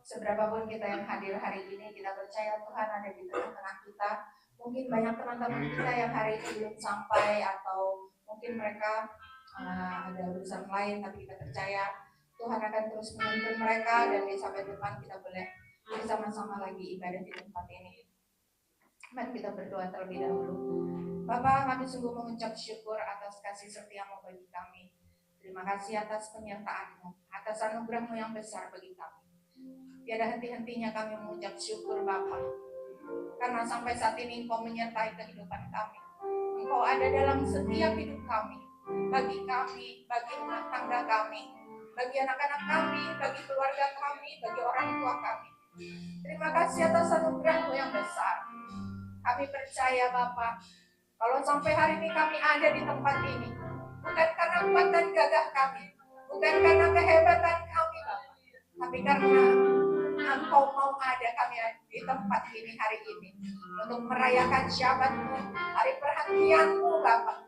Seberapapun kita yang hadir hari ini, kita percaya Tuhan ada di tengah-tengah kita. Mungkin banyak teman-teman kita yang hari ini belum sampai, atau mungkin mereka ada urusan lain, tapi kita percaya Tuhan akan terus menuntun mereka, dan di sampai depan kita boleh bersama-sama lagi ibadah di tempat ini. Mari kita berdoa terlebih dahulu. Bapa, kami sungguh mengucap syukur atas kasih setiamu bagi kami. Terima kasih atas penyertaan-Mu, atas anugerah-Mu yang besar bagi kami. Tiada henti-hentinya kami mengucap syukur Bapa, karena sampai saat ini Engkau menyertai kehidupan kami. Engkau ada dalam setiap hidup kami, bagi rumah tangga kami, bagi anak-anak kami, bagi keluarga kami, bagi orang tua kami. Terima kasih atas anugerah-Mu yang besar. Kami percaya Bapa, kalau sampai hari ini kami ada di tempat ini, bukan karena kuat dan gagah kami, bukan karena kehebatan kami Bapa, tapi karena Engkau mau ada kami di tempat ini hari ini untuk merayakan Syabat-Mu, hari perhentian-Mu Bapa.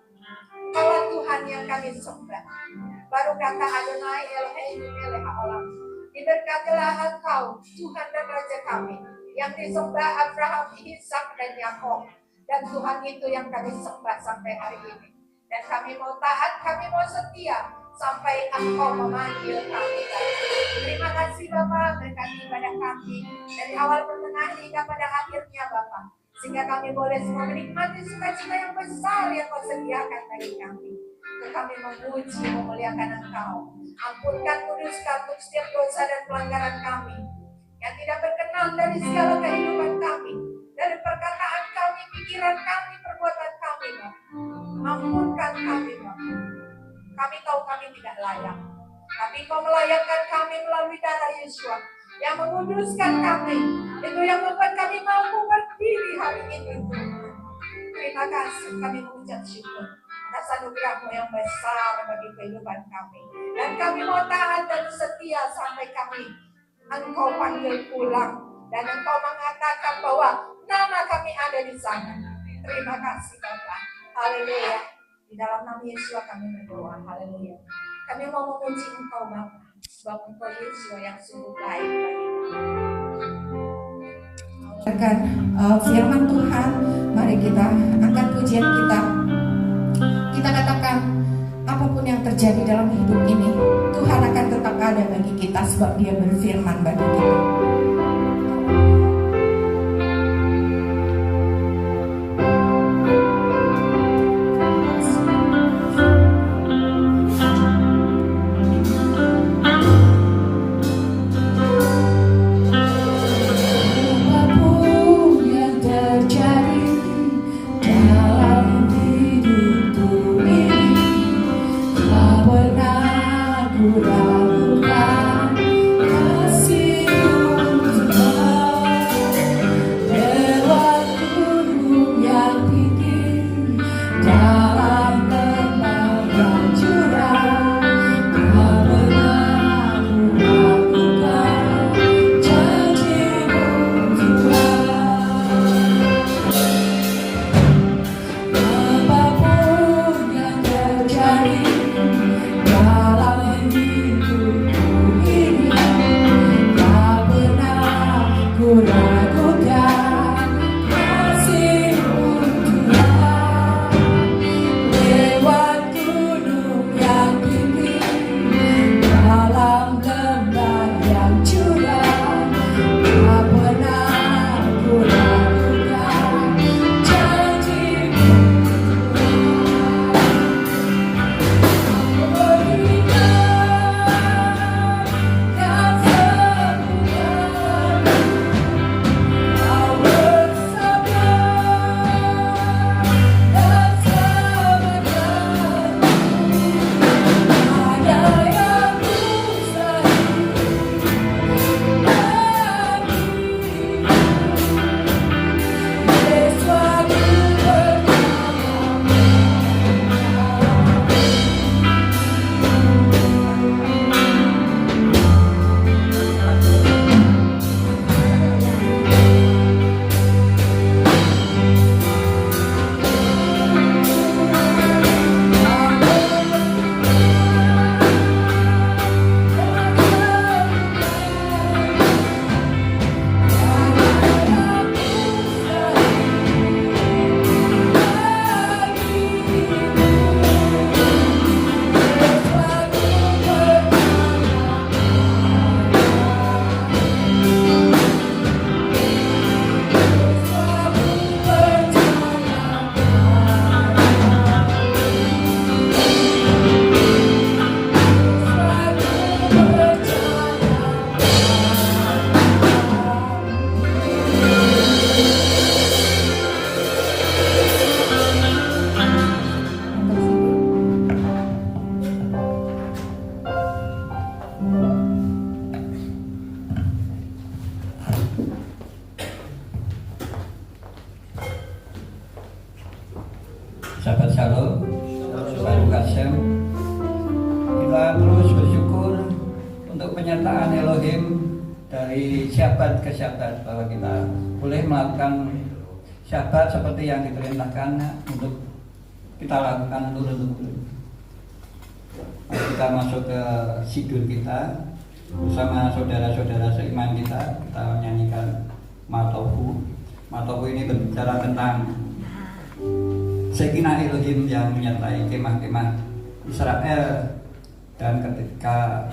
Kaulah Tuhan yang kami sembah. Baru kata Adonai Eloheinu melech haolam. Diberkatilah Engkau, Tuhan dan Raja kami, yang disembah Abraham, Ishak dan Yakub. Dan Tuhan itu yang kami sembah sampai hari ini. Dan kami mau taat, kami mau setia sampai Engkau memanggil kami. Terima kasih Bapa, berkati ibadah kami dari awal pertengahan hingga pada akhirnya Bapa, sehingga kami boleh semua menikmati sukacita yang besar yang Kau sediakan bagi kami. Untuk kami memuji, memuliakan Engkau. Ampunkan, kuduskan untuk setiap dosa dan pelanggaran kami yang tidak berkenan dari segala kehidupan kami, dari perkataan kami, pikiran kami, perbuatan kami Bapa. Ampunkan kami Bapa. Kami tahu kami tidak layak, tapi Kau melayakkan kami melalui darah Yesus yang menguduskan kami. Itu yang membuat kami mampu berdiri hari ini. Terima kasih, kami mengucap syukur atas anugerah-Mu yang besar bagi kehidupan kami. Dan kami mau taat dan setia sampai kami Engkau panggil pulang, dan Engkau mengatakan bahwa nama kami ada di sana. Terima kasih Bapa. Haleluya. Di dalam nama Yesus kami berdoa. Haleluya. Kami mau memuji Engkau Bapa, sebab Engkau Yesus yang sungguh baik bagi kami. Firman Tuhan, mari kita angkat pujian kita. Kita katakan, apapun yang terjadi dalam hidup ini, Tuhan akan tetap ada bagi kita, sebab Dia berfirman bagi kita. Ragukan kasih-Mu. Sahabat Shalom, Baruch Hashem. Kita terus bersyukur untuk penyertaan Elohim dari syabat ke syabat, bahwa kita boleh melakukan syabat seperti yang diperintahkan untuk kita lakukan lurus-lurus. Kita masuk ke sidul kita bersama saudara-saudara seiman kita menyanyikan Matohu. Matohu ini berbicara tentang Sekinah Elohim yang menyertai kemah-kemah Israel. Dan ketika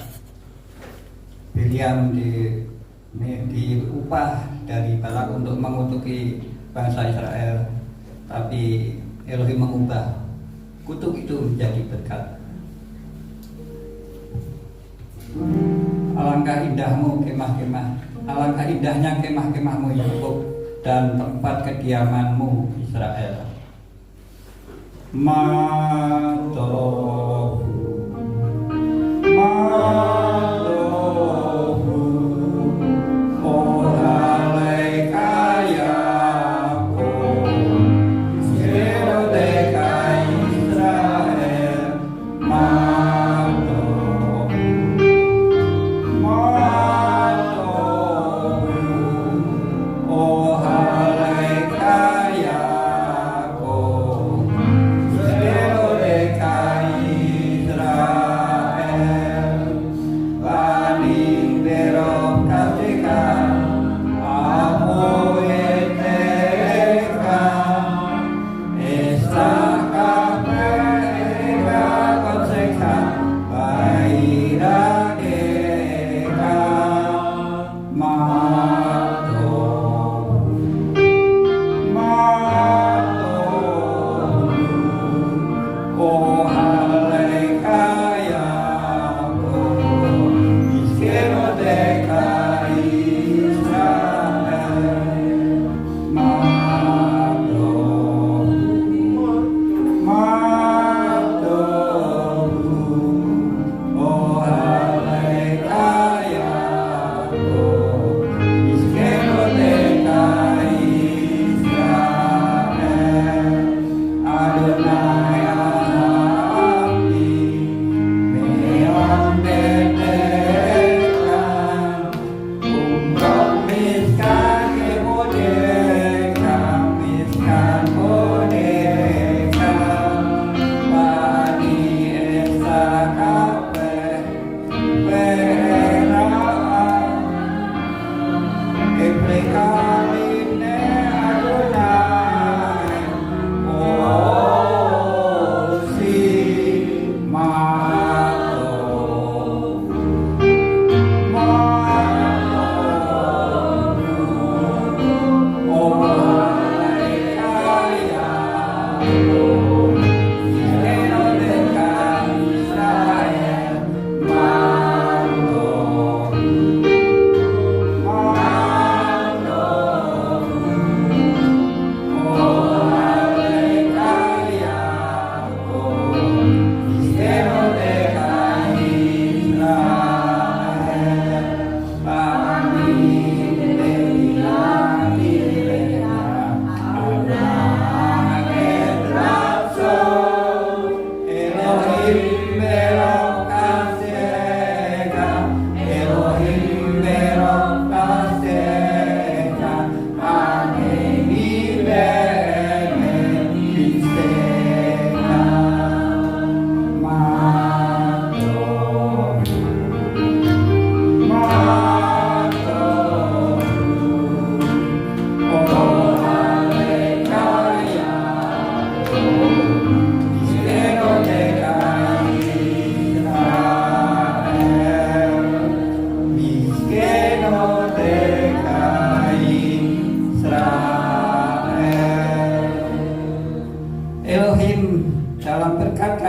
Biliam diupah dari Balak untuk mengutuki bangsa Israel, tapi Elohim mengubah kutuk itu menjadi berkat. Alangkah indahmu kemah-kemah, alangkah indahnya kemah-kemahmu Yakub dan tempat kediamanmu Israel. Matohu, Matohu, oh halleluya, Yerodeka Israel. Matohu, Matohu, oh halleluya.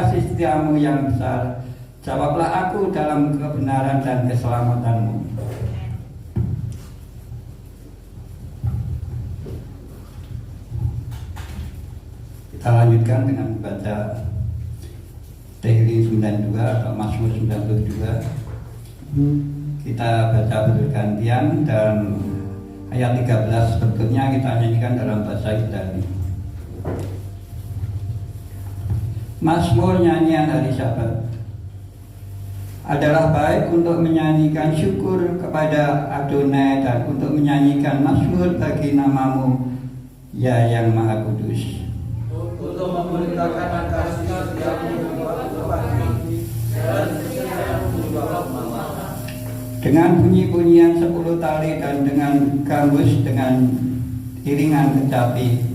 Setiamu yang besar, jawablah aku dalam kebenaran dan keselamatanmu. Kita lanjutkan dengan membaca Tehillim 92 atau Mazmur 92. Kita baca bergantian dan ayat 13 berikutnya kita nyanyikan dalam bahasa Ibrani. Mazmur nyanyian hari Sabat adalah baik untuk menyanyikan syukur kepada Adonai dan untuk menyanyikan mazmur bagi namamu, ya yang Maha Kudus. Untuk memberitakan kasih setiamu waktu pagi dan kesetiamu waktu malam. Dengan bunyi-bunyian 10 tali dan dengan gambus dengan iringan kecapi.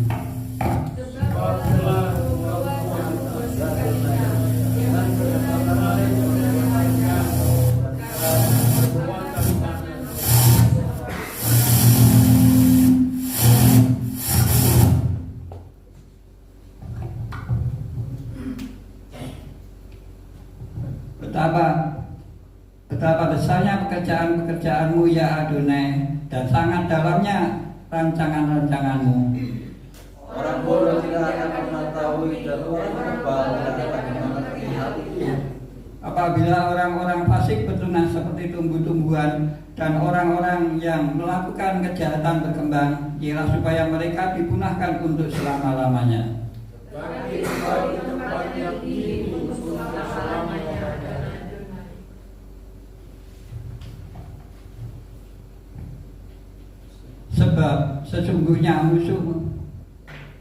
Betapa besarnya pekerjaan-pekerjaanmu ya Adonai, dan sangat dalamnya rancangan-rancanganmu. Orang bodoh tidak akan mengetahui dan orang kebal tidak akan mengerti hal itu. Apabila orang-orang fasik bertunas seperti tumbuh-tumbuhan dan orang-orang yang melakukan kejahatan berkembang, ialah supaya mereka dipunahkan untuk selama-lamanya. Bagi tempat yang tinggi untuk selamanya. Sebab sesungguhnya musuhmu,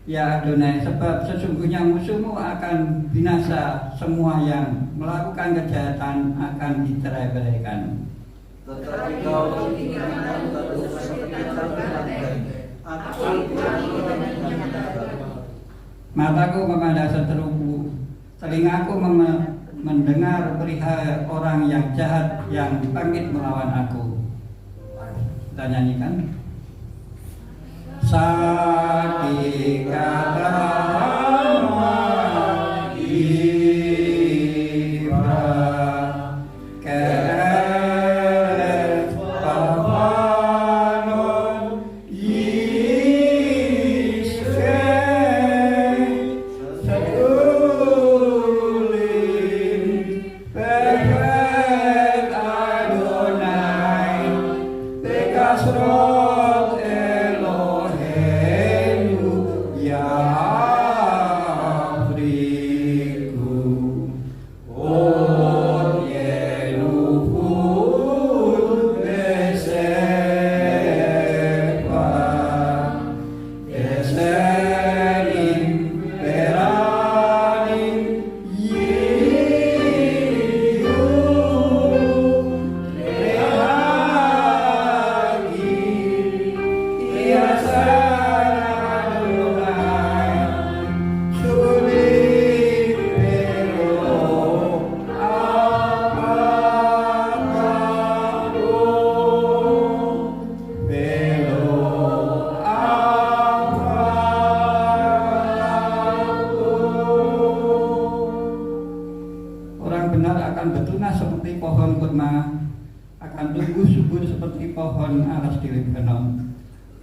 ya Adonai, sebab sesungguhnya musuhmu akan binasa, semua yang melakukan kejahatan akan dicerai-beraikan. Tetapi kau tinggalkan terus seperti rantai, aku tidak. Mataku memandang seteruku, telingaku mendengar perihal orang yang jahat yang bangkit melawan aku. Kita nyanyikan. Sakit kata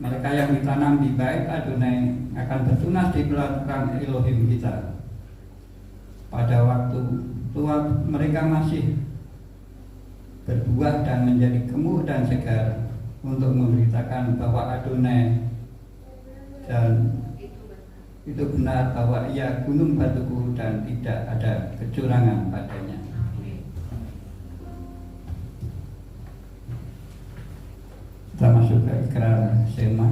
mereka yang ditanam di bait Adonai akan bertunas di belakang Elohim kita. Pada waktu tua mereka masih berbuah dan menjadi gemuk dan segar untuk memberitakan bahwa Adonai dan itu benar bahwa ia gunung batuku dan tidak ada kecurangan padanya. Kita masuk ke ikrar Sema.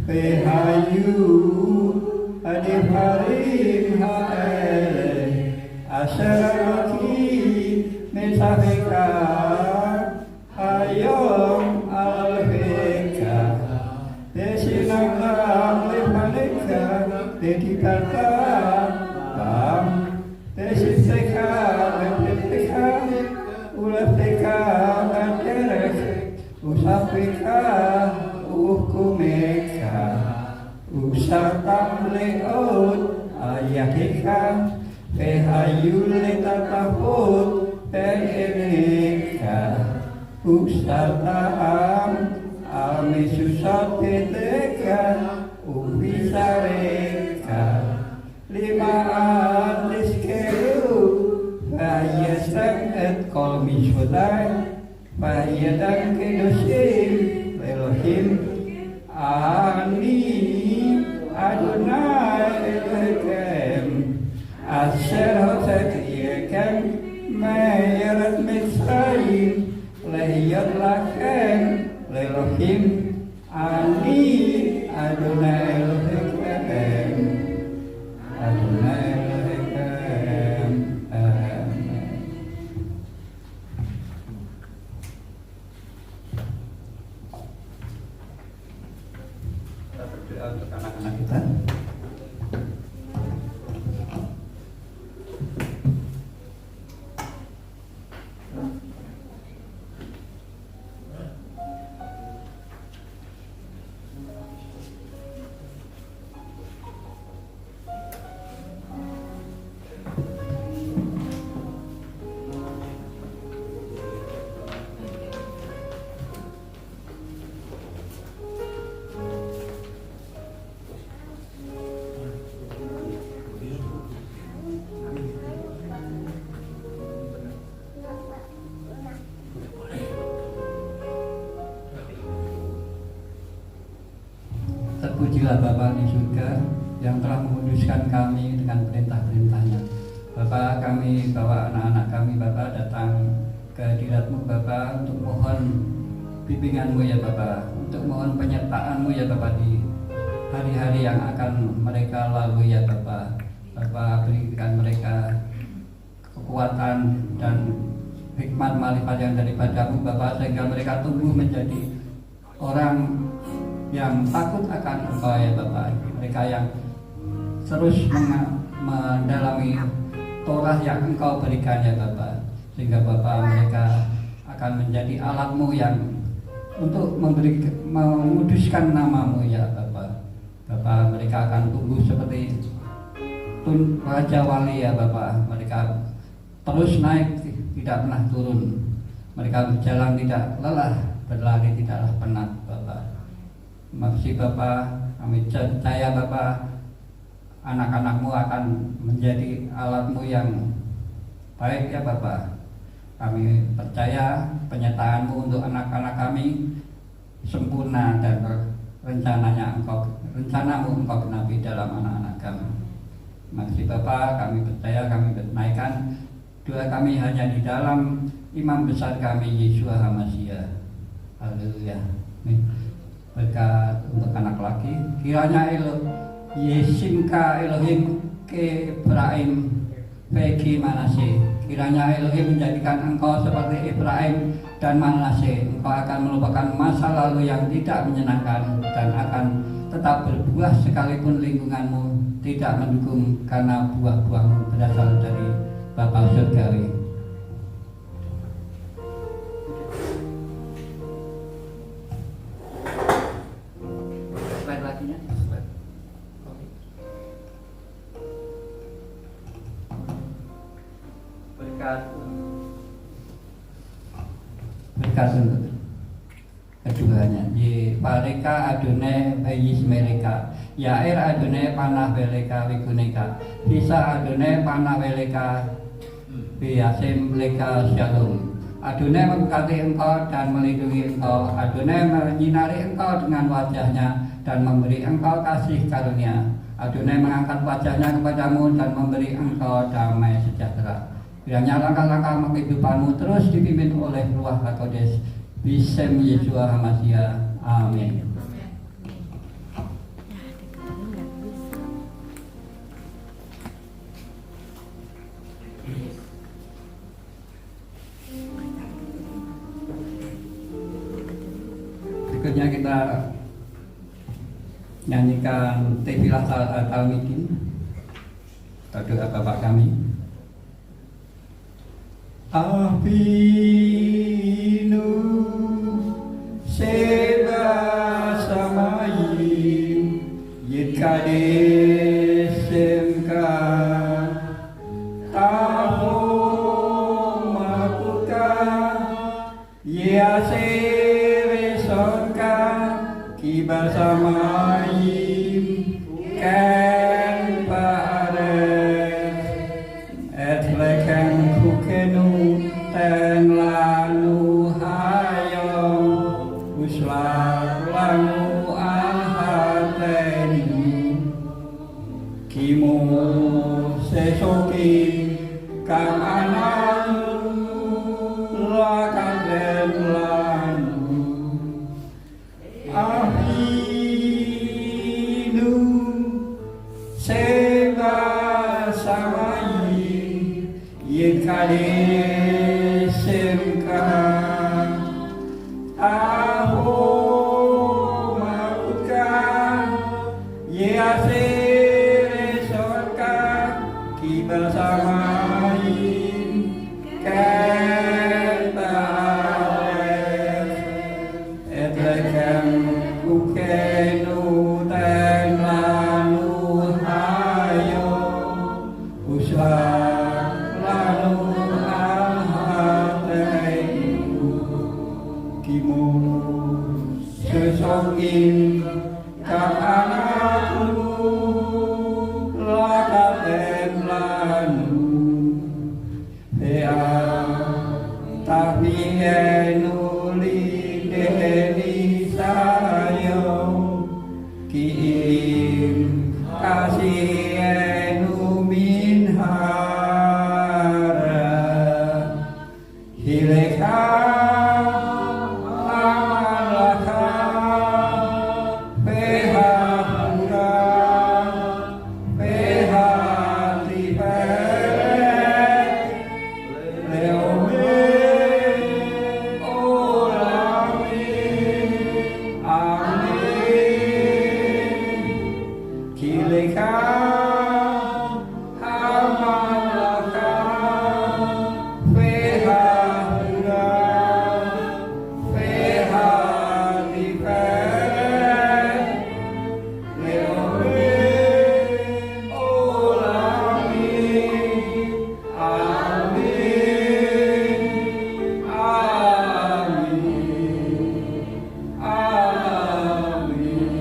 Pehayu Adiparim Haele Aseraki Mesaveka Hayom Alveka Desinangam Lepaneka Dedikata Tam Desiteka Lepeka Ulepeka Baterek Usapeka Ukumeka Usatam Leot Ayahika Pehayu Letataput Peneka Usatam Amisusateka Ubisareka Lima Adiskeru Fayasam et kolmisudai Fayadam kedosim Elohim Ani Adonai Elohim Asher Hoset Yekem Meyerat Mitzrayim Lehiyat Lachem Elohim Ani Adonai Elohim Adonai Elohim Amen. Kita berdoa untuk anak-anak kita. Terpujilah Bapa di surga yang telah menguduskan kami dengan perintah-perintahnya. Bapa, kami bawa anak-anak kami Bapa datang ke hadirat-Mu Bapa untuk mohon bimbingan-Mu ya Bapa, untuk mohon penyertaan-Mu ya Bapa di hari-hari yang akan mereka lalui ya Bapa. Bapa, berikan mereka kekuatan dan hikmat malifat yang daripada-Mu Bapa, sehingga mereka tumbuh menjadi orang yang takut akan Engkau ya Bapak. Mereka yang terus mendalami Torah yang Engkau berikan ya Bapak, sehingga Bapak mereka akan menjadi alat-Mu yang untuk menguduskan nama-Mu ya Bapak. Bapak, mereka akan tumbuh seperti Raja Wali ya Bapak. Mereka terus naik, tidak pernah turun. Mereka berjalan tidak lelah, berlari tidaklah penat Bapak. Makasih Bapak, kami percaya Bapak anak-anak-Mu akan menjadi alat-Mu yang baik ya Bapak. Kami percaya penyertaan-Mu untuk anak-anak kami sempurna dan rencana-Mu Engkau genapi dalam anak-anak kami. Makasih Bapak, kami percaya kami bernaikkan doa kami hanya di dalam Imam besar kami Yeshua HaMashiach. Haleluya. Berkat untuk anak laki, kiranya Yesimka Elohim ke Ibrahim Bagi Manase. Kiranya Elohim menjadikan engkau seperti Ibrahim dan Manase. Engkau akan melupakan masa lalu yang tidak menyenangkan dan akan tetap berbuah sekalipun lingkunganmu tidak mendukung, karena buah-buahmu berasal dari Bapa Surgawi. Berkat untuk keduanya. Ye Pareka Adonai Bayis Mereka, Yair Adonai Panah Beleka Wiguneka, Bisa Adonai Panah Beleka Biasim Leka Shalom. Adonai memberkati engkau dan melindungi engkau. Adonai menyinari engkau dengan wajahnya dan memberi engkau kasih karunia. Adonai mengangkat wajahnya kepadamu dan memberi engkau damai sejahtera. Kiranya langkah-langkah kehidupanmu terus dipimpin oleh Ruach HaKodes. Bisem Yeshua HaMashiach. Amin. Berikutnya kita nyanyikan Tefilah Talmidin atau doa Bapak kami. Avinu Seba Samayim Yitkadesemka Taho Makuka Yaseresonka Kibasamayim Ken Paares Etleken Kukenu Ten Lanu Hayong Uslar Lanu Alhatenu Kimo Sesoki Kang Ananu Lakaden Lanu Avinu Seba Samayim Yitkadesemka Aho Makuka Yaseresonka Kibasamayim Ken Paares Etleken Kukenu Ten Lanu Hayong Uslar Lanu Alhatenu Kimo Sesokin Kang Anakmu Lakaten Lanu Hea Tapienu Lideni Sayong Kiim Kasienu Minhara Hileka Amalaka Pehapura Pehatipet Leome Olami Amin Kileka Amalaka Pehapura Pehatipet Leome Olami Amin Amin Amin.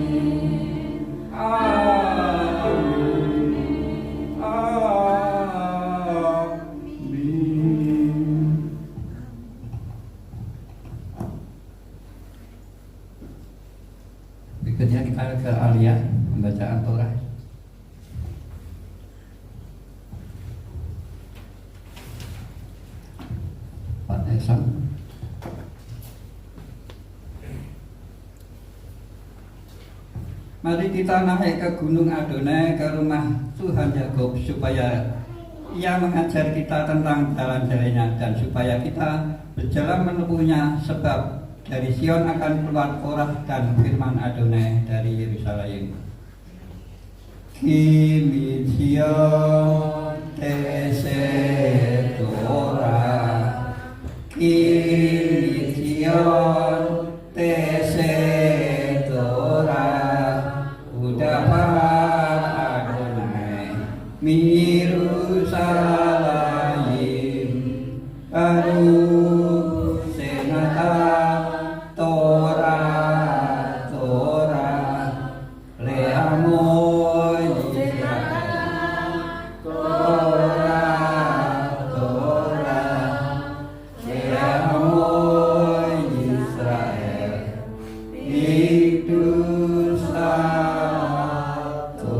Berikutnya kita ke Alia pembacaan Torah. Pak Esam. Mari kita naik ke Gunung Adonai, ke rumah Tuhan Yakub, supaya Ia mengajar kita tentang jalan-jalannya dan supaya kita berjalan menempuhnya, sebab dari Sion akan keluar Korah dan firman Adonai dari Yerusalem. Kimi Sion tese Torah, Kimi Sion tese Torah, udapat Adonai Yerusalem, Baru Senata Torah Leamoy Israel, Torah Leamoy Israel, itu satu.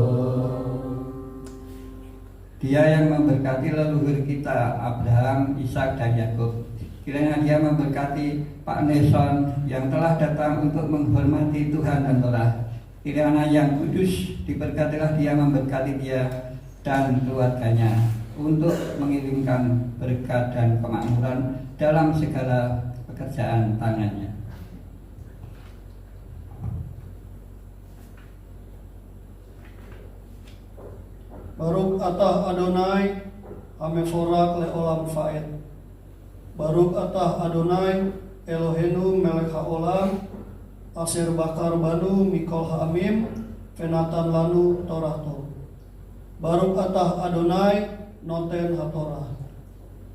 Dia yang memberkati leluhur kita Abraham, Ishak dan Yakub. Kiranya Dia memberkati Pak Neson yang telah datang untuk menghormati Tuhan dan Torah. Kiranya yang kudus diberkatilah Dia, memberkati dia dan keluarganya untuk mengirimkan berkat dan kemakmuran dalam segala pekerjaan tangannya. Baruch atah Adonai hameforak leolam faed. Baruch atah Adonai Eloheinu melech haolam aser bakar banu mikol ha'amim venatan lanu torahto. Baruch atah Adonai noten hatorah.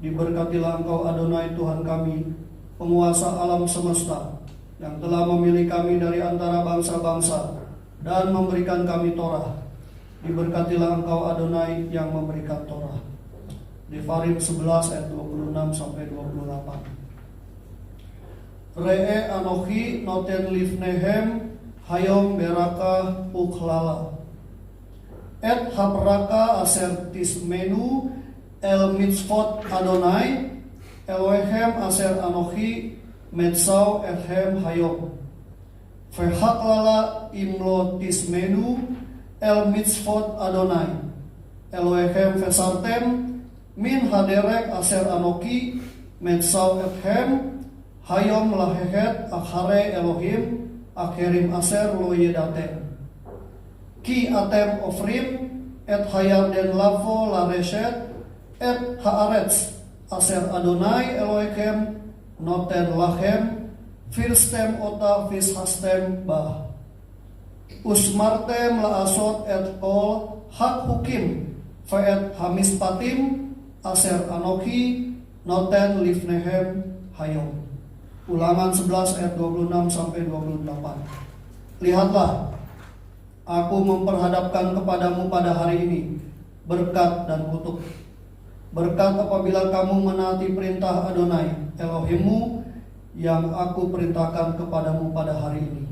Diberkatilah Engkau Adonai Tuhan kami, penguasa alam semesta, yang telah memilih kami dari antara bangsa-bangsa dan memberikan kami Torah. Diberkatilah Engkau Adonai yang memberikan Torah. Devarim 11 ayat 26 sampai 28. Re'e anochi noten lifnehem hayom beraka ukhlala. Et habraka aser tismenu el mitzvot Adonai Elohim aser anochi metzau ethem hayom. Vehaklala imlo tismenu el mitzvot Adonai Elohim vesartem min haderek aser anoki metzau ethem hayom lahehet akhare Elohim akhirim aser lo yedatem. Ki atem ofrim et hayarden lavo lareshet et haaretz aser Adonai Elohim noten lachem firstem ota fishastem bah. Usmartem laasot et kol hak hukim faet hamispatim aser anoki noten lifnehem hayom. Ulangan 11 ayat 26 sampai 28. Lihatlah, aku memperhadapkan kepadamu pada hari ini berkat dan kutuk. Berkat apabila kamu menaati perintah Adonai Elohimmu yang aku perintahkan kepadamu pada hari ini.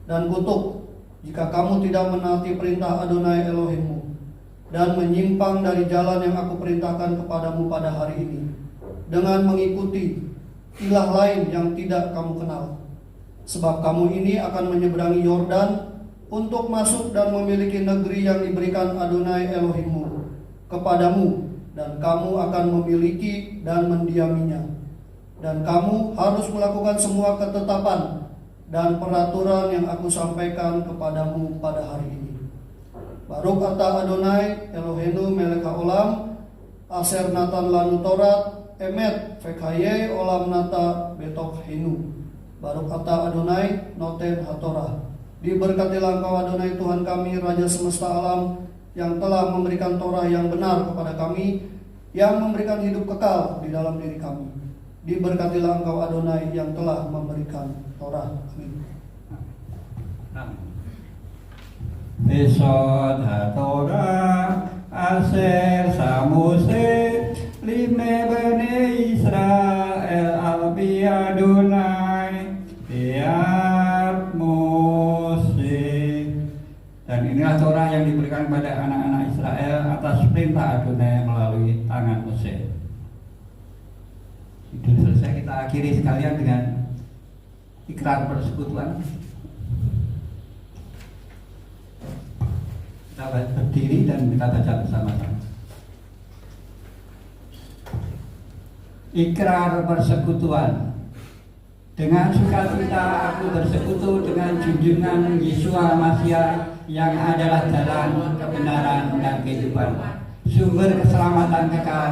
Dan kutuk jika kamu tidak menaati perintah Adonai Elohimmu dan menyimpang dari jalan yang aku perintahkan kepadamu pada hari ini dengan mengikuti ilah lain yang tidak kamu kenal. Sebab kamu ini akan menyeberangi Yordan untuk masuk dan memiliki negeri yang diberikan Adonai Elohimmu kepadamu, dan kamu akan memiliki dan mendiaminya. Dan kamu harus melakukan semua ketetapan dan peraturan yang aku sampaikan kepadamu pada hari ini. Baruch atah Adonai Eloheinu melech haolam aser natan lanu Torat emet vekaye olam nata betok hinu. Baruch atah Adonai noten hatorah. Diberkatilah Engkau Adonai Tuhan kami, Raja semesta alam, yang telah memberikan Torah yang benar kepada kami, yang memberikan hidup kekal di dalam diri kami. Diberkatilah Engkau Adonai yang telah memberikan Torah. Amin. Besod hatorah aser samuse lime bene Israel albi Adonai biat Mose. Dan inilah Torah yang diberikan kepada anak-anak Israel atas perintah Adonai melalui tangan Mose. Itu selesai, kita akhiri sekalian dengan ikrar persekutuan. Kita berdiri dan kita baca bersama-sama. Ikrar persekutuan. Dengan sukacita aku bersekutu dengan junjungan Yeshua Mashiach yang adalah jalan, kebenaran, dan kehidupan, sumber keselamatan kekal,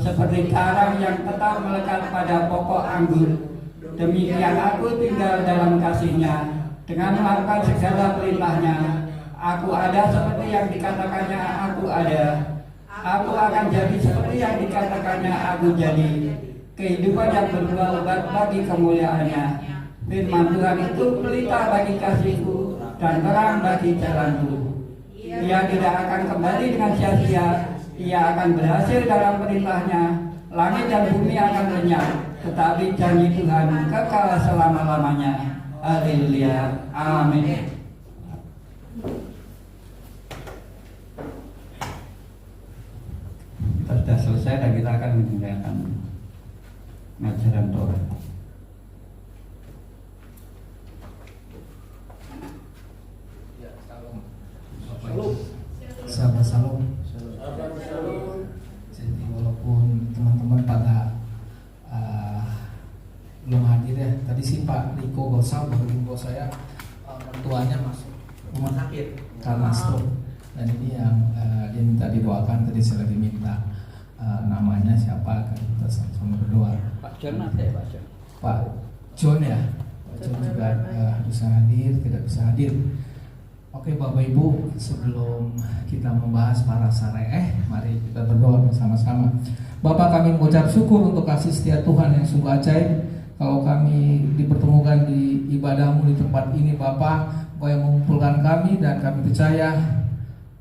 seperti karang yang tetap melekat pada pokok anggur. Demikian aku tinggal dalam kasih-Nya dengan melakukan segala perintah-Nya. Aku ada seperti yang dikatakannya aku ada. Aku akan jadi seperti yang dikatakannya aku jadi. Kehidupan yang berbuah lebat bagi kemuliaannya. Firman Tuhan itu pelita bagi kasihku dan terang bagi jalanku. Ia tidak akan kembali dengan sia-sia. Ia akan berhasil dalam perintahnya. Langit dan bumi akan lenyap, tetapi janji Tuhan kekal selama-lamanya. Haleluya. Amin. Kita sudah selesai dan kita akan mendengarkan ajaran Torah. Sahabat Salom. Jadi walaupun teman-teman pada belum hadir ya, tadi sih Pak Riko Gosal baru info saya mertuanya masuk rumah sakit karena stroke. Dan ini yang dia minta didoakan. Tadi saya lagi minta namanya siapa, kan kita sama-sama berdoa. Pak John ada ya, Pak John? Pak John ya, Pak John juga bisa hadir, tidak bisa hadir. Oke Bapak Ibu, sebelum kita membahas para syariah, mari kita berdoa bersama-sama. Bapak, kami mengucap syukur untuk kasih setia Tuhan yang sungguh ajaib. Kalau kami dipertemukan di ibadah-Mu di tempat ini Bapak, Kau yang mengumpulkan kami, dan kami percaya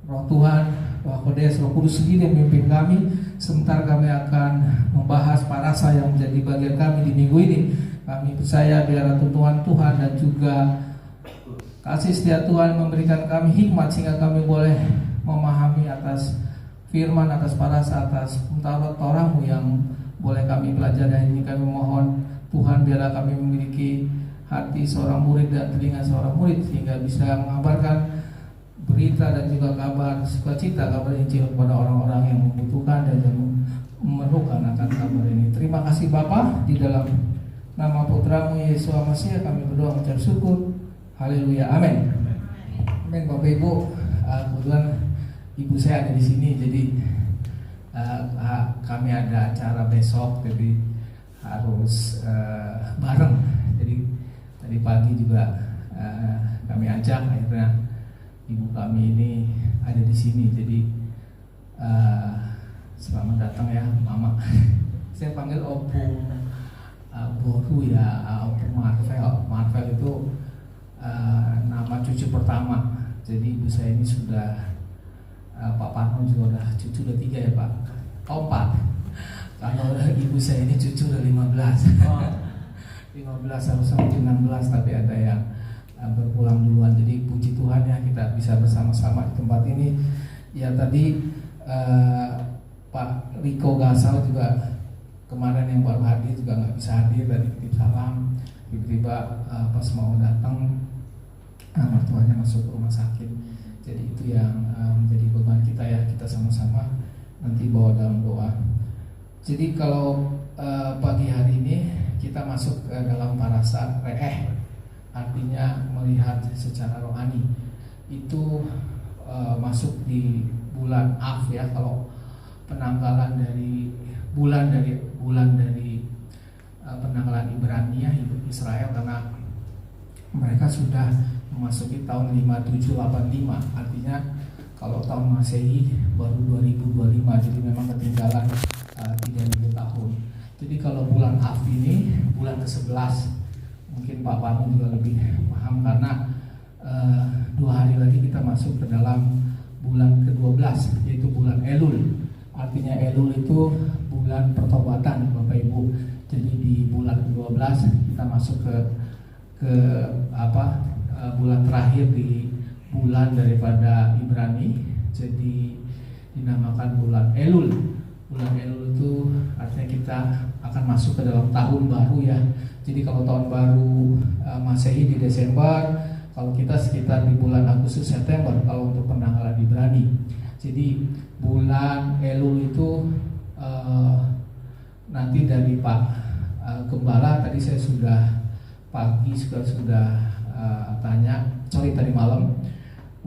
Roh Tuhan, Roh Kodes, Roh Kudus sendiri yang memimpin kami. Sementara kami akan membahas parasa yang menjadi bagian kami di minggu ini. Kami percaya biarlah tuntunan Tuhan dan juga kasih setia Tuhan memberikan kami hikmat sehingga kami boleh memahami atas firman, atas parasa, atas Torah-Mu yang boleh kami pelajari. Dan ini kami mohon Tuhan, biarlah kami memiliki hati seorang murid dan telinga seorang murid sehingga bisa mengabarkan berita dan juga kabar sukacita, kabar Injil kepada orang-orang yang membutuhkan dan yang memerlukan akan kabar ini. Terima kasih Bapa, di dalam nama Putra-Mu Yesus Masihi kami berdoa mengucap syukur. Haleluya, amin. Amin. Bapak Ibu, kebetulan ibu saya ada di sini, jadi kami ada acara besok, jadi harus bareng. Jadi tadi pagi juga kami ajak, akhirnya ibu kami ini ada di sini. Jadi selamat datang ya Mama. Saya panggil Opung Boru ya, Opung Marvel. Marvel itu nama cucu pertama. Jadi ibu saya ini sudah Pak Parno juga udah cucu udah 3 ya Pak. 4. Kalau ibu saya ini cucu udah 15. 15 harusnya mungkin 16, tapi ada yang berpulang duluan. Jadi puji Tuhan ya, kita bisa bersama-sama di tempat ini. Ya tadi Pak Riko Gasal juga kemarin yang baru hadir juga nggak bisa hadir, dan titip salam. Tiba-tiba pas mau datang mertuanya masuk ke rumah sakit. Jadi itu yang menjadi beban kita ya, kita sama-sama nanti bawa dalam doa. Jadi kalau pagi hari ini kita masuk ke dalam parasa re'eh, artinya melihat secara rohani. Itu masuk di bulan Av ya, kalau penanggalan dari bulan penanggalan Ibrani ya, Israel, karena mereka sudah memasuki tahun 5785, artinya kalau tahun Masehi baru 2025, jadi memang ketinggalan 3000 tahun. Jadi kalau bulan Av ini bulan ke-11, mungkin Pak Parno juga lebih paham karena 2 hari lagi kita masuk ke dalam bulan ke-12, yaitu bulan Elul. Artinya Elul itu bulan pertobatan Bapak Ibu. Jadi di bulan ke-12 kita masuk ke bulan terakhir di bulan daripada Ibrani, jadi dinamakan bulan Elul. Bulan Elul itu artinya kita akan masuk ke dalam tahun baru ya. Jadi kalau tahun baru Masehi di Desember, kalau kita sekitar di bulan Agustus September kalau untuk penanggalan Ibrani. Jadi bulan Elul itu nanti dari Pak Gembala tadi saya sudah pagi sudah tadi malam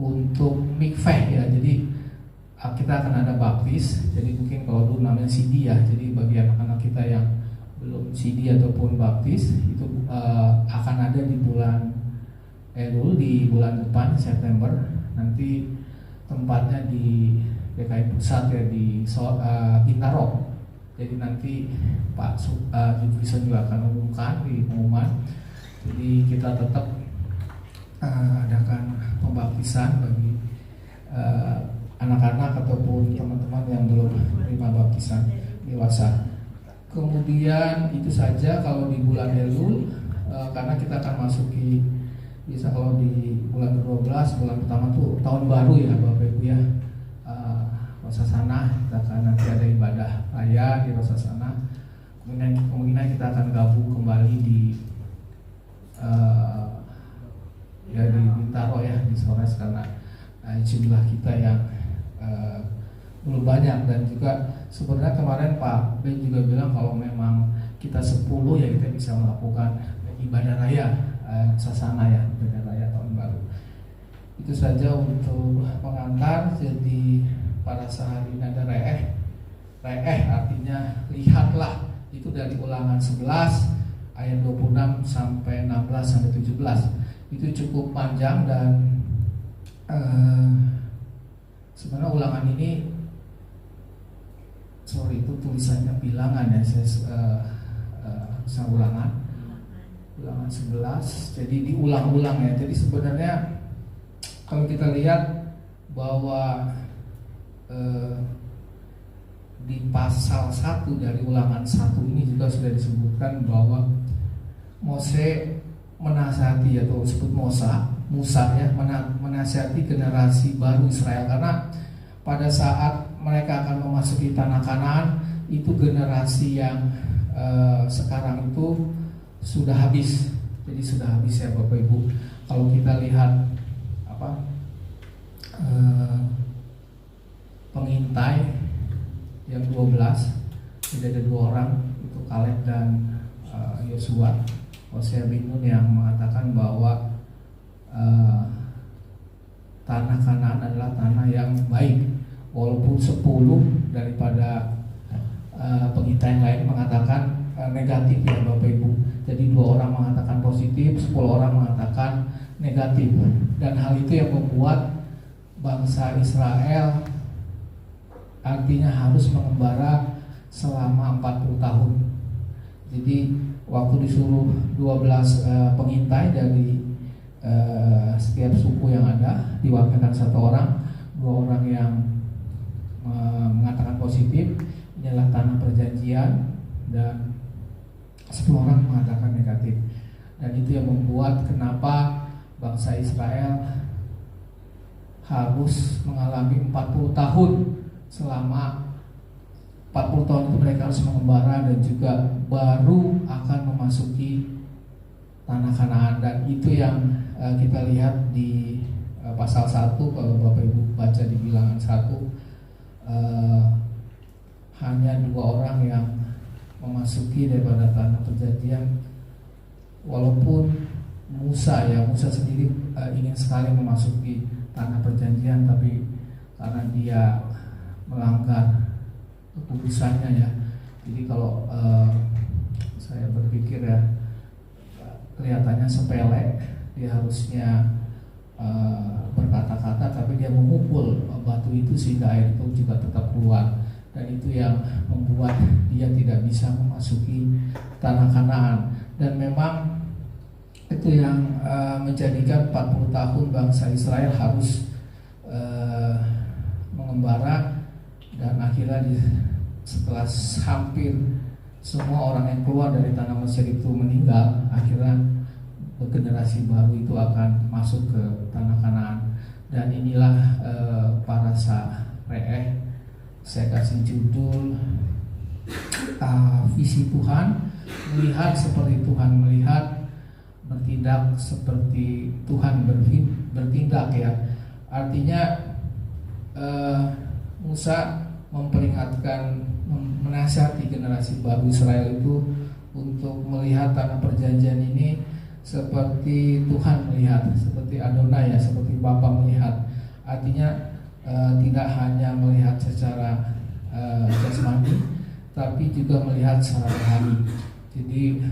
untuk mikveh ya. Jadi kita akan ada baptis. Jadi mungkin kalau dulu namanya CD ya. Jadi bagi anak-anak kita yang belum CD ataupun baptis itu akan ada di bulan Elul, di bulan depan September. Nanti tempatnya di DKI Pusat ya, di Bintaro. Jadi nanti Pak Jufrison juga akan umumkan di pengumuman. Jadi kita tetap adakan pembaptisan bagi anak-anak ataupun teman-teman yang belum menerima baptisan dewasa. Kemudian itu saja kalau di bulan Elul, karena kita akan masuki bisa kalau di bulan ke-12, bulan pertama tuh tahun baru ya Bapak Ibu ya. Rosasana, kita akan nanti ada ibadah raya di Rosasana. Kemungkinan kita akan gabung kembali di Bintaro ya, di Sores, karena jumlah kita yang belum banyak. Dan juga sebenarnya kemarin Pak B juga bilang kalau memang kita 10 ya kita bisa melakukan ibadah raya Sasana ya, ibadah raya tahun baru. Itu saja untuk pengantar. Jadi pada saat ini ada re'eh. Re'eh artinya lihatlah. Itu dari Ulangan 11 ayat 26 sampai 16 sampai 17. Itu cukup panjang dan sebenarnya Ulangan ini itu tulisannya bilangan ya, saya Ulangan 11, jadi diulang-ulang ya. Jadi sebenarnya kalau kita lihat bahwa di pasal 1 dari Ulangan 1 ini juga sudah disebutkan bahwa Mose menasihati atau disebut Musa ya, menasihati generasi baru Israel, karena pada saat mereka akan memasuki tanah Kanaan itu generasi yang sekarang itu sudah habis. Jadi sudah habis ya Bapak Ibu. Kalau kita lihat pengintai yang 12, tidak ada 2 orang, itu Kaleb dan Yosua. Hosea bin Nun yang mengatakan bahwa tanah Kanaan adalah tanah yang baik, walaupun 10 daripada pengintai yang lain mengatakan negatif ya Bapak Ibu. Jadi 2 orang mengatakan positif, 10 orang mengatakan negatif. Dan hal itu yang membuat bangsa Israel artinya harus mengembara selama 40 tahun. Jadi waktu disuruh 12 pengintai dari setiap suku yang ada, diwakilkan 1 orang, 2 orang yang mengatakan positif, inilah tanah perjanjian, dan 10 orang mengatakan negatif. Dan itu yang membuat kenapa bangsa Israel harus mengalami 40 tahun. Selama 40 tahun itu mereka harus mengembara dan juga baru akan memasuki tanah Kanaan. Dan itu yang kita lihat di pasal 1. Kalau Bapak Ibu baca di bilangan 1, hanya 2 orang yang memasuki daripada tanah perjanjian, walaupun Musa sendiri ingin sekali memasuki tanah perjanjian, tapi karena dia melanggar keputusannya ya. Jadi kalau saya berpikir ya, kelihatannya sepele, dia harusnya berkata-kata, tapi dia memukul batu itu sehingga air itu juga tetap keluar. Dan itu yang membuat dia tidak bisa memasuki tanah Kanaan. Dan memang itu yang menjadikan 40 tahun bangsa Israel harus mengembara. Dan akhirnya setelah hampir semua orang yang keluar dari tanah Mesir itu meninggal, akhirnya generasi baru itu akan masuk ke tanah Kanaan. Dan inilah parasa re'eh. Saya kasih judul visi Tuhan, melihat seperti Tuhan melihat, bertindak seperti Tuhan bertindak ya. Artinya Musa memperingatkan, menasihati generasi baru Israel itu untuk melihat tanah perjanjian ini seperti Tuhan melihat, seperti Adonai ya, seperti Bapa melihat. Artinya tidak hanya melihat secara jasmani, tapi juga melihat secara rohani. Jadi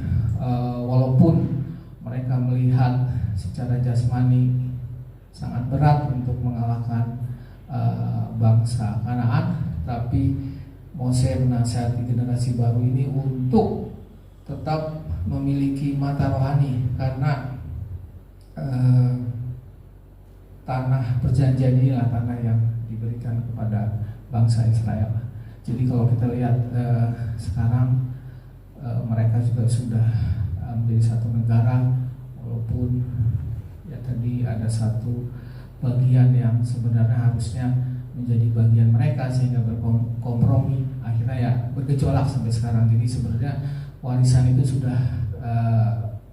walaupun mereka melihat secara jasmani sangat berat untuk mengalahkan bangsa Kanaan, tapi Mose menasihati generasi baru ini untuk tetap memiliki mata rohani, karena tanah perjanjian inilah tanah yang diberikan kepada bangsa Israel. Jadi kalau kita lihat sekarang mereka juga sudah menjadi satu negara, walaupun ya tadi ada satu bagian yang sebenarnya harusnya menjadi bagian mereka sehingga berkompromi, akhirnya ya bergejolak sampai sekarang. Jadi sebenarnya warisan itu sudah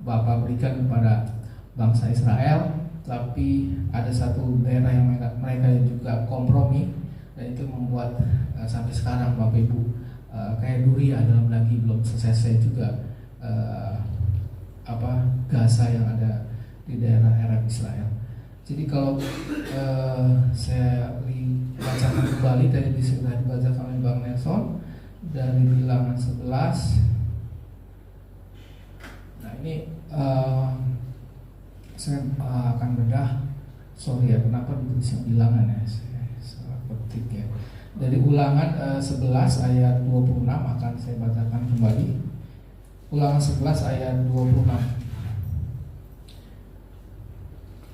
Bapa berikan kepada bangsa Israel, tapi ada satu daerah yang mereka juga kompromi, dan itu membuat sampai sekarang Bapak Ibu kayak duri ya, dalam lagi belum selesai juga Gaza yang ada di daerah Arab Israel. Jadi kalau saya bacakan kembali dari sudah dibacakan oleh Bang Nelson dari Bilangan 11. Nah ini saya akan bedah. Sorry ya, kenapa ditulisnya Bilangan ya? Saya salah ketik ya. Dari Ulangan 11 ayat 26 akan saya bacakan kembali. Ulangan 11 ayat 26.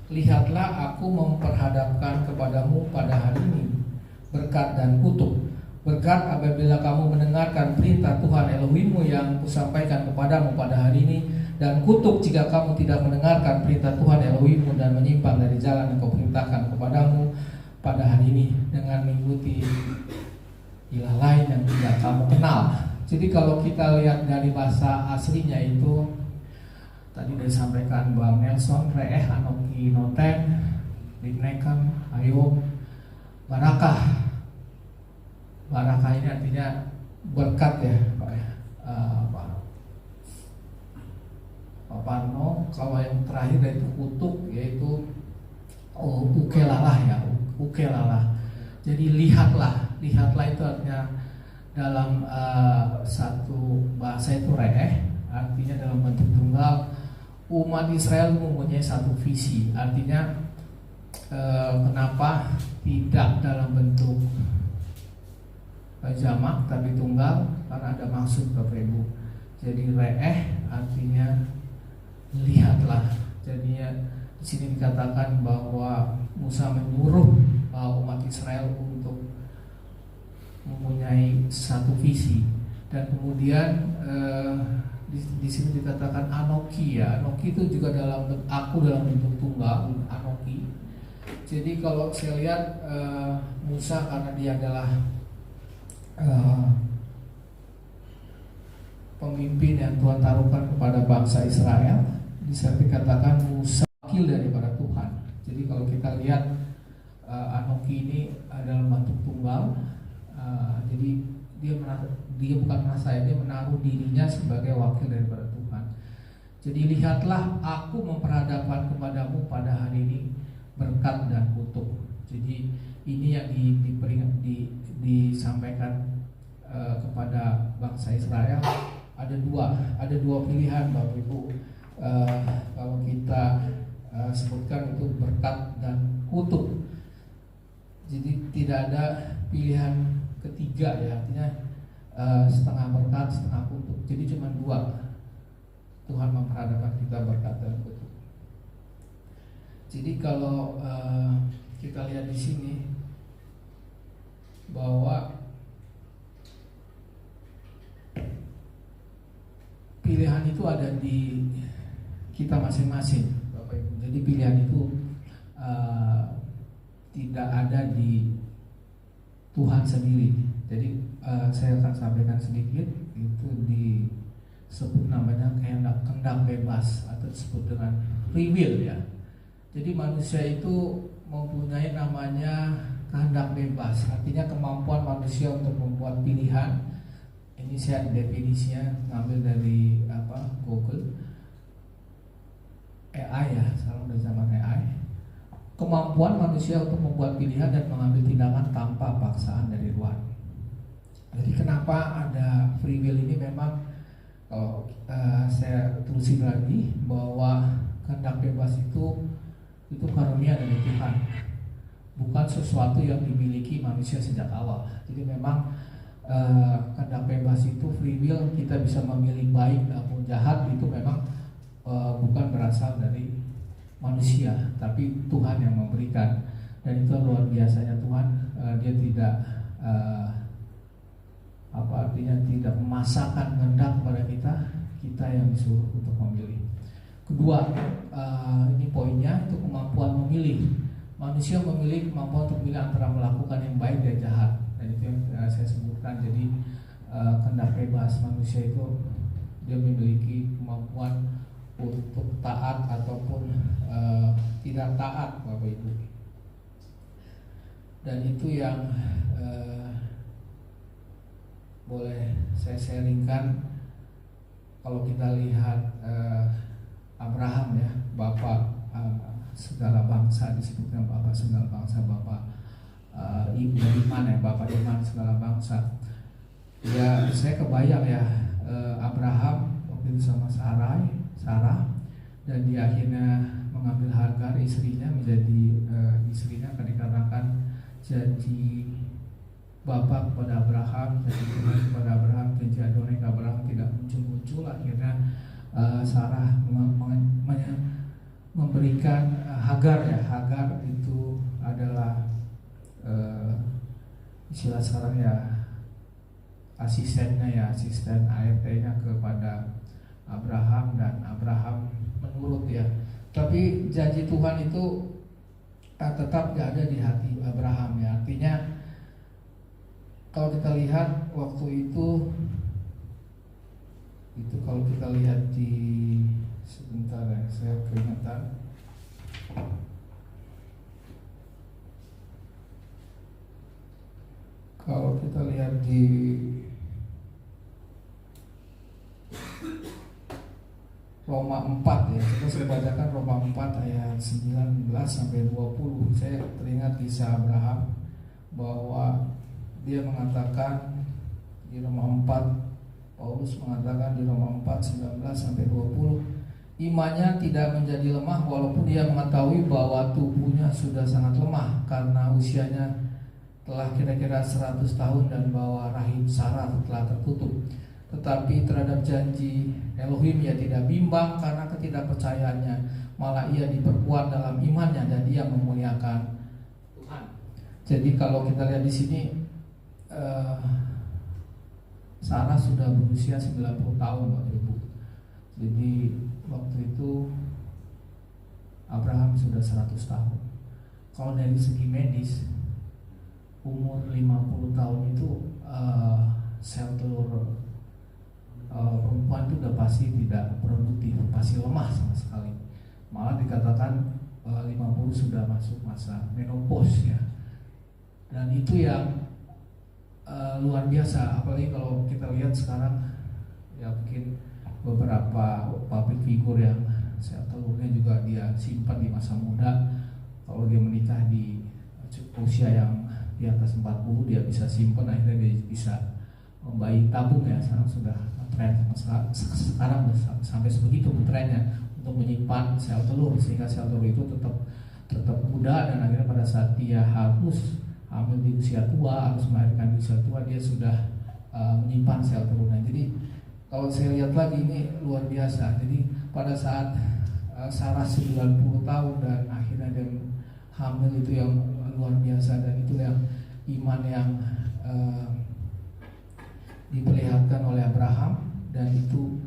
Lihatlah, aku memperhadapkan kepadamu pada hari ini berkat dan kutuk. Berkat apabila kamu mendengarkan perintah Tuhan Elohimmu yang kusampaikan kepadamu pada hari ini, dan kutuk jika kamu tidak mendengarkan perintah Tuhan Elohimmu dan menyimpang dari jalan yang kuperintahkan kepadamu pada hari ini dengan mengikuti ilah lain yang tidak kamu kenal. Jadi kalau kita lihat dari bahasa aslinya itu tadi disampaikan Bang Nelson, Re'eh, Anoki, Noten, Livnehem, Hayom, Barakah. Barakah ini artinya berkat ya Pak ya. Pak Parno, kalau yang terakhir itu kutuk yaitu ukelalah ya, ukelalah. Jadi lihatlah itu artinya dalam satu bahasa itu Re'eh, artinya dalam bentuk tunggal. Umat Israel mempunyai satu visi, artinya kenapa tidak dalam bentuk jamak tapi tunggal, karena ada maksud Bapak Ibu. Jadi Re'eh artinya lihatlah. Jadinya di sini dikatakan bahwa Musa menyuruh umat Israel untuk mempunyai satu visi, dan kemudian di sini dikatakan Anoki ya. Anoki itu juga dalam bentuk tunggal, Anoki. Jadi kalau saya lihat Musa, karena dia adalah pemimpin yang Tuhan taruhkan kepada bangsa Israel, bisa dikatakan Musa wakil daripada Tuhan. Jadi kalau kita lihat Anoki ini adalah bentuk tunggal. Jadi dia bukan merasa, dia menaruh dirinya sebagai wakil daripada Tuhan. Jadi lihatlah, aku memperhadapkan kepadamu pada hari ini berkat dan kutuk. Jadi ini yang disampaikan kepada bangsa Israel. Ada dua pilihan Bapak Ibu. Kalau kita sebutkan itu berkat dan kutuk. Jadi tidak ada pilihan ketiga ya, artinya setengah berkat setengah kutuk. Jadi cuma dua. Tuhan memperhadapkan kita berkat dan kutuk. Jadi kalau kita lihat di sini bahwa pilihan itu ada di kita masing-masing Bapak Ibu. Jadi pilihan itu tidak ada di Tuhan sendiri. Jadi saya akan sampaikan sedikit, itu disebut namanya kehendak bebas atau disebut dengan free will ya. Jadi manusia itu mempunyai namanya kehendak bebas, artinya kemampuan manusia untuk membuat pilihan. Ini saya definisinya ngambil dari Google, AI ya, sekarang udah zaman AI. Kemampuan manusia untuk membuat pilihan dan mengambil tindakan tanpa paksaan dari luar. Jadi kenapa ada free will ini? Memang kalau saya terusin lagi bahwa kehendak bebas itu karunia dari Tuhan, bukan sesuatu yang dimiliki manusia sejak awal. Jadi memang kehendak bebas itu free will, kita bisa memilih baik maupun jahat, itu memang bukan berasal dari manusia, tapi Tuhan yang memberikan. Dan itu luar biasanya Tuhan. Dia tidak artinya tidak memasakkan kehendak kepada kita yang disuruh untuk memilih. Kedua, ini poinnya, itu kemampuan memilih. Manusia memilih kemampuan untuk memilih antara melakukan yang baik dan jahat. Dan itu yang saya sebutkan. Jadi kehendak bebas manusia itu dia memiliki kemampuan untuk taat ataupun tidak taat Bapak Ibu. Dan itu yang boleh saya sharingkan. Kalau kita lihat Abraham ya, Bapak segala bangsa, disebutkan Bapa segala bangsa, Bapa Ibu iman ya, Bapa iman segala bangsa. Ya saya kebayang ya, Abraham waktu itu sama Sarah, dan dia akhirnya mengambil Hagar istrinya menjadi istrinya dikarenakan janji Bapa kepada Abraham, janji Tuhan kepada Abraham, janji Adonai ke Abraham tidak muncul. Akhirnya Sarah memberikan Hagar ya. Hagar itu adalah istilah sekarang ya, asisten ART-nya kepada Abraham, dan Abraham menurut ya. Tapi janji Tuhan itu tetap ada di hati Abraham ya. Artinya kalau kita lihat waktu itu kalau kita lihat di sebentar ya, saya keingetan. Kalau kita lihat di Roma 4 ya, kita sudah bacakan Roma 4 ayat 19 sampai 20. Saya teringat kisah Abraham bahwa dia mengatakan di Roma 4, Paulus mengatakan di Roma 4 19 sampai 20, imannya tidak menjadi lemah walaupun dia mengetahui bahwa tubuhnya sudah sangat lemah karena usianya telah kira-kira 100 tahun dan bahwa rahim Sarah telah tertutup. Tetapi terhadap janji Elohim ia tidak bimbang karena ketidakpercayaannya, malah ia diperkuat dalam imannya dan ia memuliakan Tuhan. Jadi kalau kita lihat di sini, Sarah sudah berusia 90 tahun Bapak Ibu. Jadi waktu itu Abraham sudah 100 tahun. Kalau dari segi medis, umur 50 tahun itu sel telur perempuan itu udah pasti tidak produktif, pasti lemah sama sekali. Malah dikatakan 50 sudah masuk masa menopause ya. Dan itu yang luar biasa, apalagi kalau kita lihat sekarang ya, mungkin beberapa public figure yang sel telurnya juga dia simpan di masa muda. Kalau dia menikah di usia yang di atas 40, dia bisa simpan, akhirnya dia bisa bayi tabung ya. Sekarang sudah tren, sekarang sampai sebegitu trennya untuk menyimpan sel telur sehingga sel telur itu tetap muda, dan akhirnya pada saat dia harus hamil di usia tua, harus melahirkan di usia tua, dia sudah menyimpan sel telurnya. Jadi kalau saya lihat lagi ini luar biasa. Jadi pada saat Sarah 90 tahun dan akhirnya dia hamil, itu yang luar biasa, dan itu yang iman yang diperlihatkan oleh Abraham, dan itu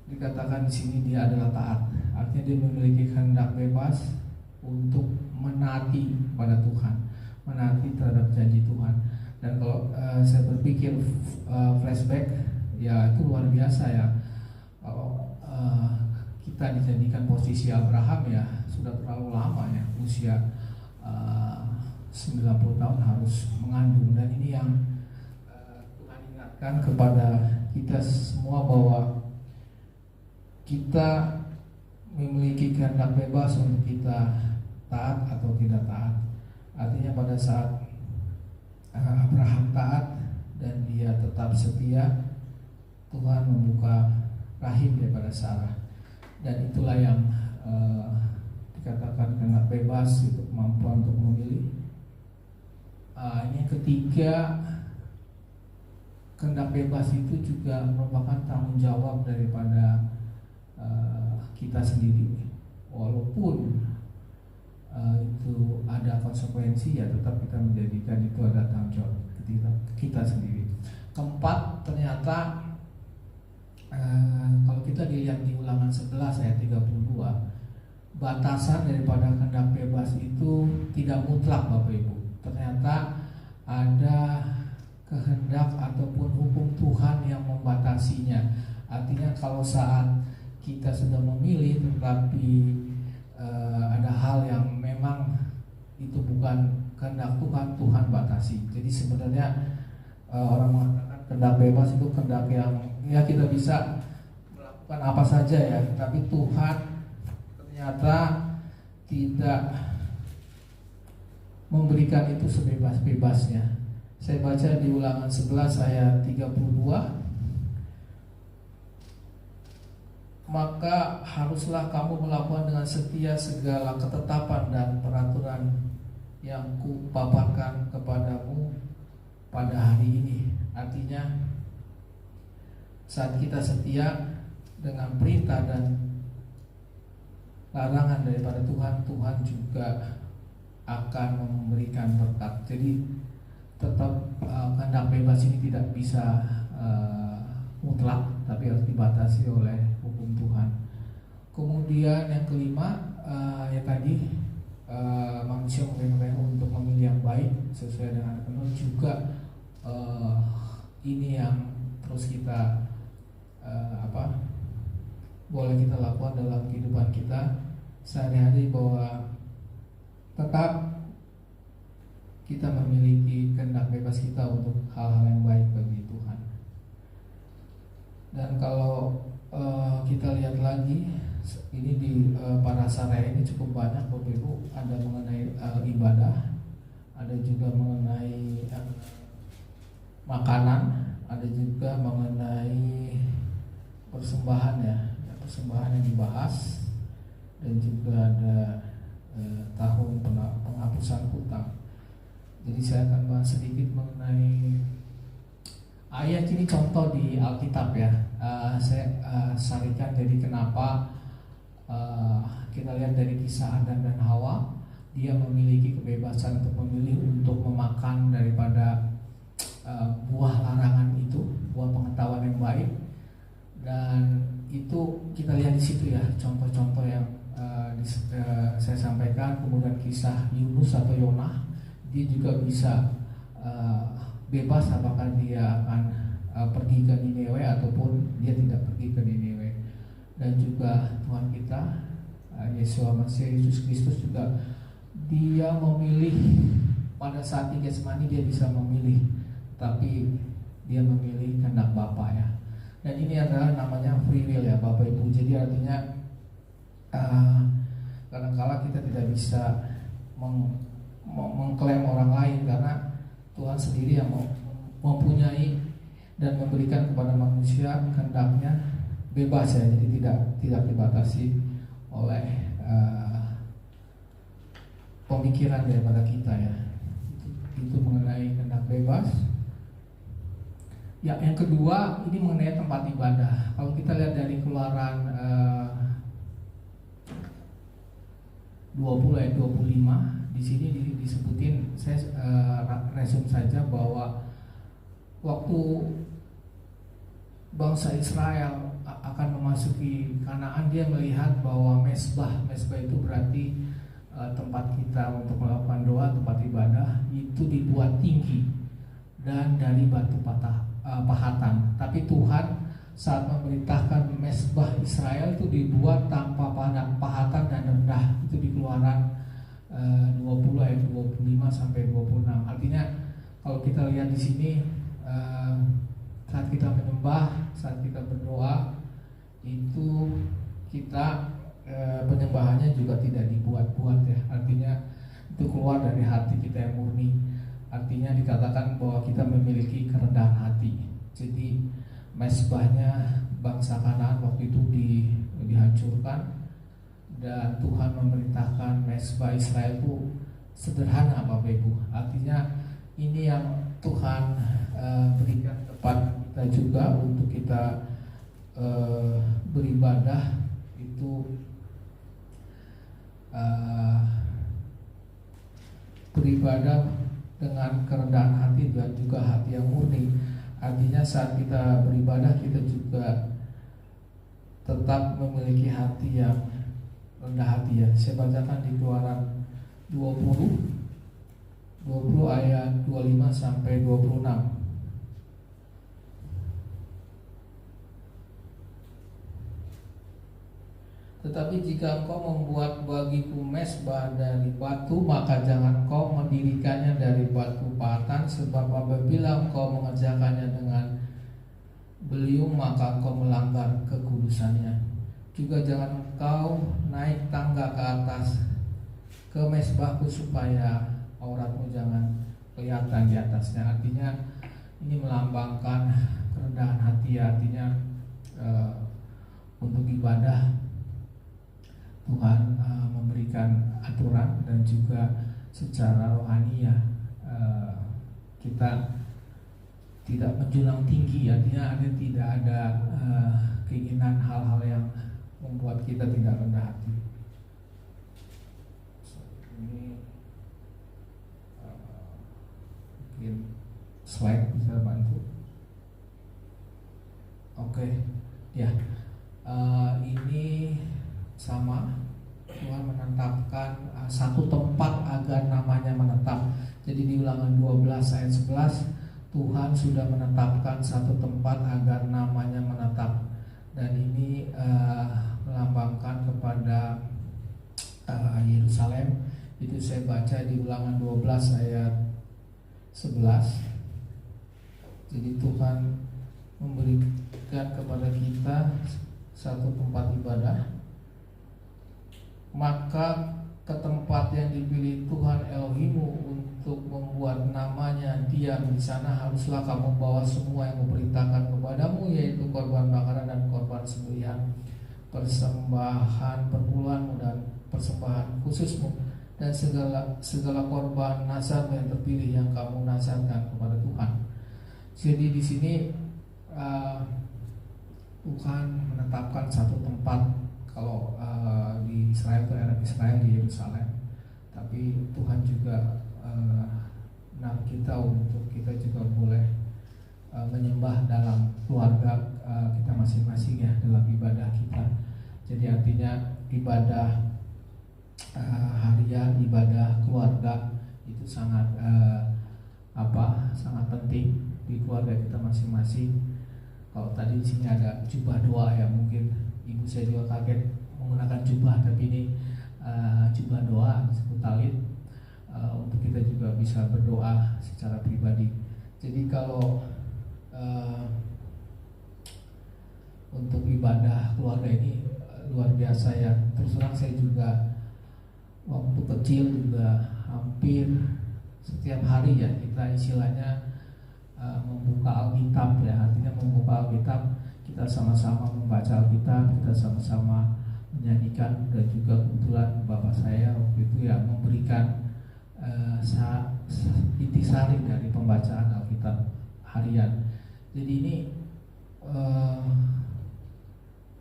dikatakan di sini dia adalah taat. Artinya dia memiliki kehendak bebas untuk menaati pada Tuhan, menaati terhadap janji Tuhan. Dan kalau saya berpikir flashback, ya itu luar biasa ya. Kalau kita dijadikan posisi Abraham ya, sudah terlalu lama ya, usia 90 tahun harus mengandung. Dan ini yang Tuhan ingatkan kepada kita semua bahwa kita memiliki kehendak bebas untuk kita taat atau tidak taat. Artinya pada saat Abraham taat dan dia tetap setia, Tuhan membuka rahim daripada Sarah, dan itulah yang dikatakan kehendak bebas, itu kemampuan untuk memilih. Ini ketiga, kehendak bebas itu juga merupakan tanggung jawab daripada kita sendiri. Walaupun itu ada konsekuensi, ya tetap kita menjadikan itu ada tanggung jawab kita sendiri. Keempat, ternyata kalau kita dilihat di Ulangan 11 ayat 32, batasan daripada kehendak bebas itu tidak mutlak Bapak Ibu. Ternyata ada kehendak ataupun hukum Tuhan yang membatasinya. Artinya kalau saat kita sudah memilih tetapi ada hal yang memang itu bukan kehendak Tuhan, Tuhan batasi. Jadi sebenarnya orang mengatakan kehendak bebas itu kehendak yang ya kita bisa melakukan apa saja ya, tapi Tuhan ternyata ternyata tidak memberikan itu sebebas-bebasnya. Saya baca di Ulangan 11 ayat 32. Maka haruslah kamu melakukan dengan setia segala ketetapan dan peraturan yang kupaparkan kepadamu pada hari ini. Artinya saat kita setia dengan perintah dan larangan daripada Tuhan, Tuhan juga akan memberikan berkat. Jadi tetap kehendak bebas ini tidak bisa mutlak, tapi harus dibatasi oleh hukum Tuhan. Kemudian yang kelima, ya tadi manusia memilih untuk memilih yang baik sesuai dengan penuh juga. Ini yang terus kita boleh kita lakukan dalam kehidupan kita sehari-hari, bahwa tetap kita memiliki kehendak bebas kita untuk hal-hal yang baik bagi Tuhan. Dan kalau kita lihat lagi ini di para saraya ini cukup banyak Bapak Ibu, ada mengenai ibadah, ada juga mengenai makanan, ada juga mengenai persembahan ya, persembahan yang dibahas, dan juga ada tahun penghapusan hutang. Jadi saya akan bahas sedikit mengenai ayat ini, contoh di Alkitab ya. Saya sarikan, jadi kenapa kita lihat dari kisah Adam dan Hawa, dia memiliki kebebasan untuk memilih untuk memakan daripada buah larangan itu, buah pengetahuan yang baik. Dan itu kita lihat di situ ya, contoh-contoh yang saya sampaikan. Kemudian kisah Yunus atau Yonah, dia juga bisa bebas apakah dia akan pergi ke Niniwe ataupun dia tidak pergi ke Niniwe. Dan juga Tuhan kita Yesus Kristus juga, dia memilih pada saat di Getsemani, dia bisa memilih, tapi dia memilih kehendak Bapa ya. Dan ini adalah namanya free will ya Bapak Ibu. Jadi artinya kadang-kala kita tidak bisa mengklaim orang lain, karena Tuhan sendiri yang mempunyai dan memberikan kepada manusia kehendaknya bebas ya. Jadi tidak dibatasi oleh pemikiran daripada kita ya. Itu mengenai kehendak bebas. Ya, yang kedua ini mengenai tempat ibadah. Kalau kita lihat dari Keluaran 20 ayat 25, di sini disebutin, saya resume saja, bahwa waktu bangsa Israel akan memasuki Kanaan, dia melihat bahwa mesbah itu berarti tempat kita untuk melakukan doa, tempat ibadah itu dibuat tinggi dan dari batu pahatan. Tapi Tuhan saat memerintahkan mesbah Israel itu dibuat tanpa pahatan dan rendah. Itu di Keluaran 20 ayat 25 sampai 26. Artinya kalau kita lihat di sini, saat kita menyembah, saat kita berdoa, itu kita penyembahannya juga tidak dibuat-buat ya. Artinya itu keluar dari hati kita yang murni. Artinya dikatakan bahwa kita memiliki kerendahan hati. Jadi mesbahnya bangsa Kanaan waktu itu dihancurkan, dan Tuhan memerintahkan mesbah Israel itu sederhana Bapak Ibu. Artinya ini yang Tuhan berikan kepada kita juga untuk kita beribadah itu beribadah dengan kerendahan hati dan juga hati yang murni. Artinya saat kita beribadah, kita juga tetap memiliki hati yang rendah hati ya. Saya bacakan di Keluaran 20 ayat 25 sampai 26. Tetapi jika engkau membuat bagiku mesbah dari batu, maka jangan engkau mendirikannya dari batu pahatan, sebab apabila engkau mengerjakannya dengan beliung, maka engkau melanggar kekudusannya. Juga jangan engkau naik tangga ke atas ke mesbahku supaya auratmu jangan kelihatan di atasnya. Artinya ini melambangkan kerendahan hati, artinya untuk ibadah Tuhan memberikan aturan, dan juga secara rohani ya kita tidak menjulang tinggi, artinya tidak ada keinginan hal-hal yang membuat kita tidak rendah hati. Ini mungkin slide bisa bantu. Oke, ya. Ini sama, Tuhan menetapkan satu tempat agar namanya menetap. Jadi di Ulangan 12 ayat 11, Tuhan sudah menetapkan satu tempat agar namanya menetap. Dan ini melambangkan kepada Yerusalem. Itu saya baca di Ulangan 12 ayat 11. Jadi Tuhan memberikan kepada kita satu tempat ibadah, maka ke tempat yang dipilih Tuhan Elohimmu untuk membuat namanya diam di sana, haruslah kamu bawa semua yang kuperintahkan kepadamu, yaitu korban bakaran dan korban sembelihan, persembahan perpuluhanmu dan persembahan khususmu, dan segala korban nazarmu yang terpilih yang kamu nazarkan kepada Tuhan. Jadi di sini Tuhan menetapkan satu tempat. Kalau di Israel itu era Israel di Yerusalem, tapi Tuhan juga menaruh kita untuk kita juga boleh menyembah dalam keluarga kita masing-masing ya, dalam ibadah kita. Jadi artinya ibadah harian, ibadah keluarga itu sangat sangat penting di keluarga kita masing-masing. Kalau tadi di sini ada jubah doa ya, mungkin ibu saya juga kaget menggunakan jubah, tapi ini jubah doa disebut talit, untuk kita juga bisa berdoa secara pribadi. Jadi kalau untuk ibadah keluarga ini luar biasa ya. Terus terang saya juga waktu kecil juga hampir setiap hari ya kita istilahnya membuka Alkitab ya, artinya membuka Alkitab, kita sama-sama membaca Alkitab, kita sama-sama menyanyikan, dan juga kebetulan bapak saya waktu itu ya memberikan intisari dari pembacaan Alkitab harian. Jadi ini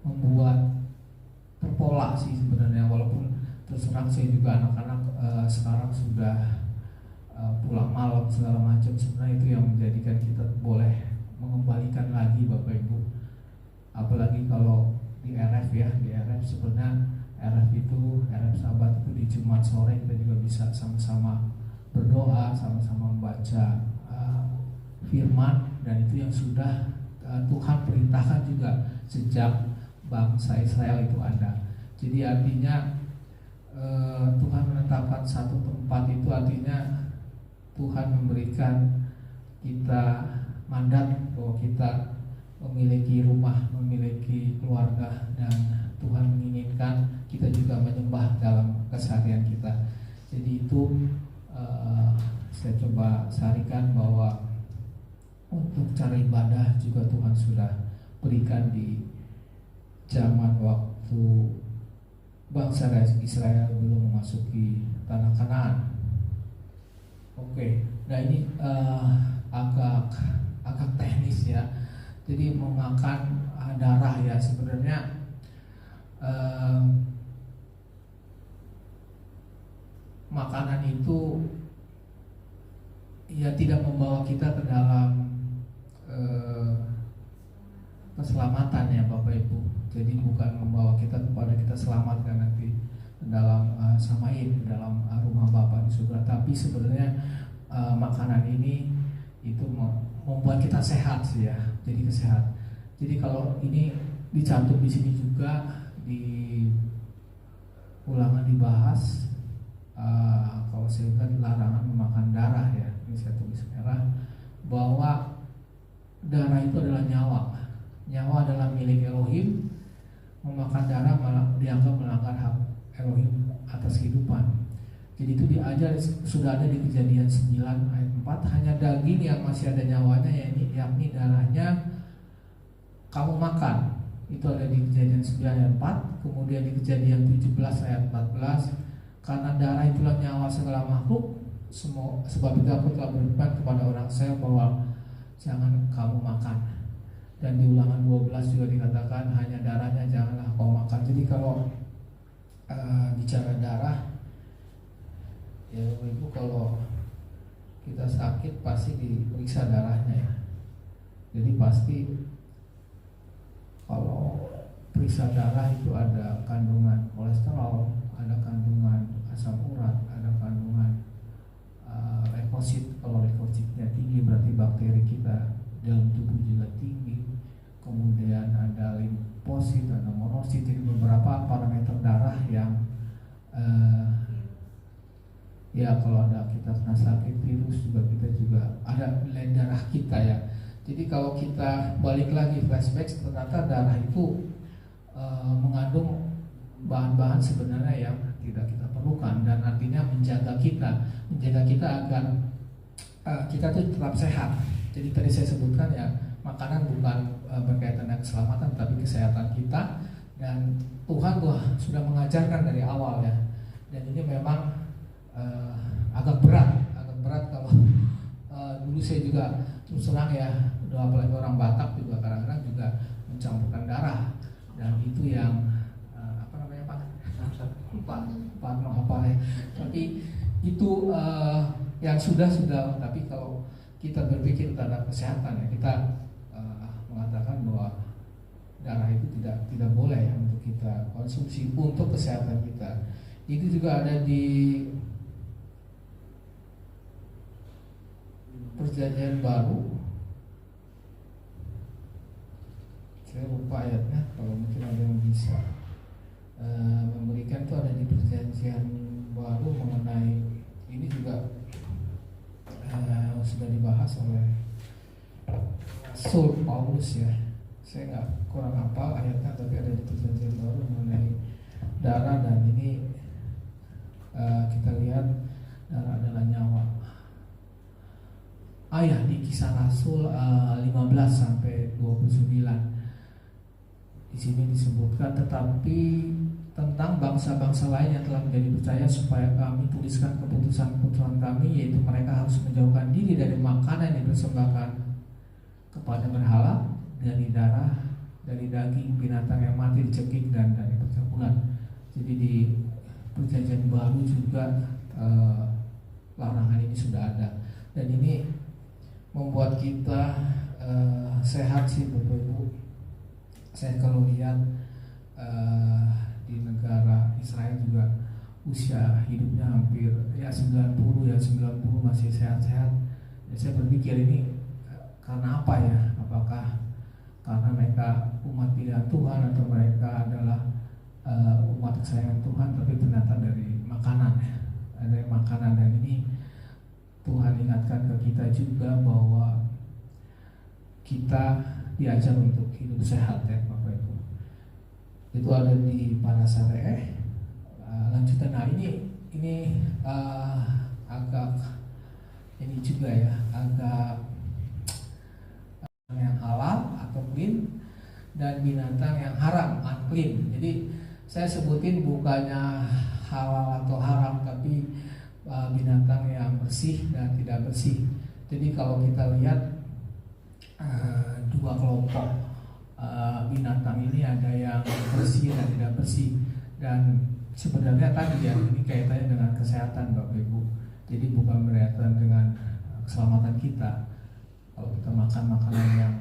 membuat terpola sih sebenarnya, walaupun terus terang saya juga anak-anak sekarang sudah pulang malam segala macam. Sebenarnya itu yang menjadikan kita boleh mengembalikan lagi Bapak Ibu, apalagi kalau di RF ya, di RF sebenarnya RF Sahabat itu di Jumat sore kita juga bisa sama-sama berdoa, sama-sama membaca firman, dan itu yang sudah Tuhan perintahkan juga sejak bangsa Israel itu ada. Jadi artinya Tuhan menetapkan satu tempat, itu artinya Tuhan memberikan kita mandat bahwa kita memiliki rumah, memiliki keluarga, dan Tuhan menginginkan kita juga menyembah dalam keseharian kita. Jadi itu saya coba sarikan bahwa untuk cara ibadah juga Tuhan sudah berikan di zaman waktu bangsa Israel belum memasuki tanah Kanaan. Oke, nah ini agak teknis ya. Jadi memakan darah ya, sebenarnya makanan itu ya tidak membawa kita ke dalam keselamatan ya Bapak Ibu. Jadi bukan membawa kita kepada kita selamat kan nanti dalam samain dalam rumah Bapa di surga, tapi sebenarnya makanan ini itu membuat kita sehat sih ya. Jadi sehat. Jadi kalau ini dicantum di sini juga di Ulangan dibahas, kalau saya bilang larangan memakan darah ya. Ini saya tulis merah bahwa darah itu adalah nyawa. Nyawa adalah milik Elohim, memakan darah malah dianggap melanggar hak Elohim atas kehidupan. Jadi itu diajar sudah ada di Kejadian 9 ayat 4, hanya daging yang masih ada nyawanya yakni darahnya kamu makan. Itu ada di Kejadian 9 ayat 4. Kemudian di Kejadian 17 ayat 14, karena darah itulah nyawa segala makhluk, sebab itu aku telah berfirman kepada orang saya bahwa jangan kamu makan. Dan di Ulangan 12 juga dikatakan hanya darahnya janganlah kau makan. Jadi kalau bicara darah, ya Ibu, kalau kita sakit pasti diperiksa darahnya ya. Jadi pasti kalau periksa darah itu ada kandungan kolesterol, ada kandungan asam urat, ada kandungan leukosit. Kalau leukositnya tinggi berarti bakteri kita dalam tubuh juga tinggi. Kemudian ada limfosit, ada monosit, jadi beberapa parameter darah yang ya kalau ada kita kena sakit virus kita juga ada nilai darah kita ya. Jadi kalau kita balik lagi flashback, ternyata darah itu mengandung bahan-bahan sebenarnya yang tidak kita perlukan, dan artinya menjaga kita agar kita tuh tetap sehat. Jadi tadi saya sebutkan ya, makanan bukan berkaitan dengan keselamatan tapi kesehatan kita, dan Tuhan sudah mengajarkan dari awal ya. Dan ini memang agak berat kalau dulu saya juga terus terang ya, apalagi orang Batak juga kadang-kadang juga mencampurkan darah, dan itu yang apa namanya Pak? Pak apa ya? Tapi itu yang sudah, tapi kalau kita berpikir terhadap kesehatan ya, kita mengatakan bahwa darah itu tidak boleh ya untuk kita konsumsi untuk kesehatan kita. Itu juga ada di Perjanjian Baru. Saya lupa ayatnya, kalau mungkin ada yang bisa memberikan, itu ada di Perjanjian Baru mengenai ini juga sudah dibahas oleh Rasul Paulus ya. Saya nggak kurang hafal ayatnya, tapi ada di Perjanjian Baru mengenai darah, dan ini kita lihat darah adalah nyawa. Ya, di Kisah Rasul 15 sampai 29 di sini disebutkan, tetapi tentang bangsa-bangsa lain yang telah menjadi percaya supaya kami tuliskan keputusan-keputusan kami, yaitu mereka harus menjauhkan diri dari makanan yang dipersembahkan kepada berhala, dari darah, dari daging binatang yang mati dicekik, dan dari percabulan. Jadi di Perjanjian Baru juga larangan ini sudah ada, dan ini membuat kita sehat sih Bapak Ibu. Saya kalau lihat di negara Israel juga usia hidupnya hampir ya 90 masih sehat-sehat. Ya, saya berpikir ini karena apa ya? Apakah karena mereka umat pilihan Tuhan, atau mereka adalah umat kesayangan Tuhan, tapi ternyata dari makanan ya. Ada makanan, dan ini Tuhan ingatkan ke kita juga bahwa kita diajar untuk hidup sehat ya Bapak Ibu. Itu ada di Parasare. Lanjutan, nah ini agak ini juga ya, agak yang halal atau clean, dan binatang yang haram unclean. Jadi saya sebutin bukannya halal atau haram, tapi binatang yang bersih dan tidak bersih. Jadi kalau kita lihat dua kelompok binatang ini, ada yang bersih dan tidak bersih, dan sebenarnya tadi ya, ini kaitannya dengan kesehatan Bapak Ibu. Jadi bukan berkaitan dengan keselamatan kita. Kalau kita makan makanan yang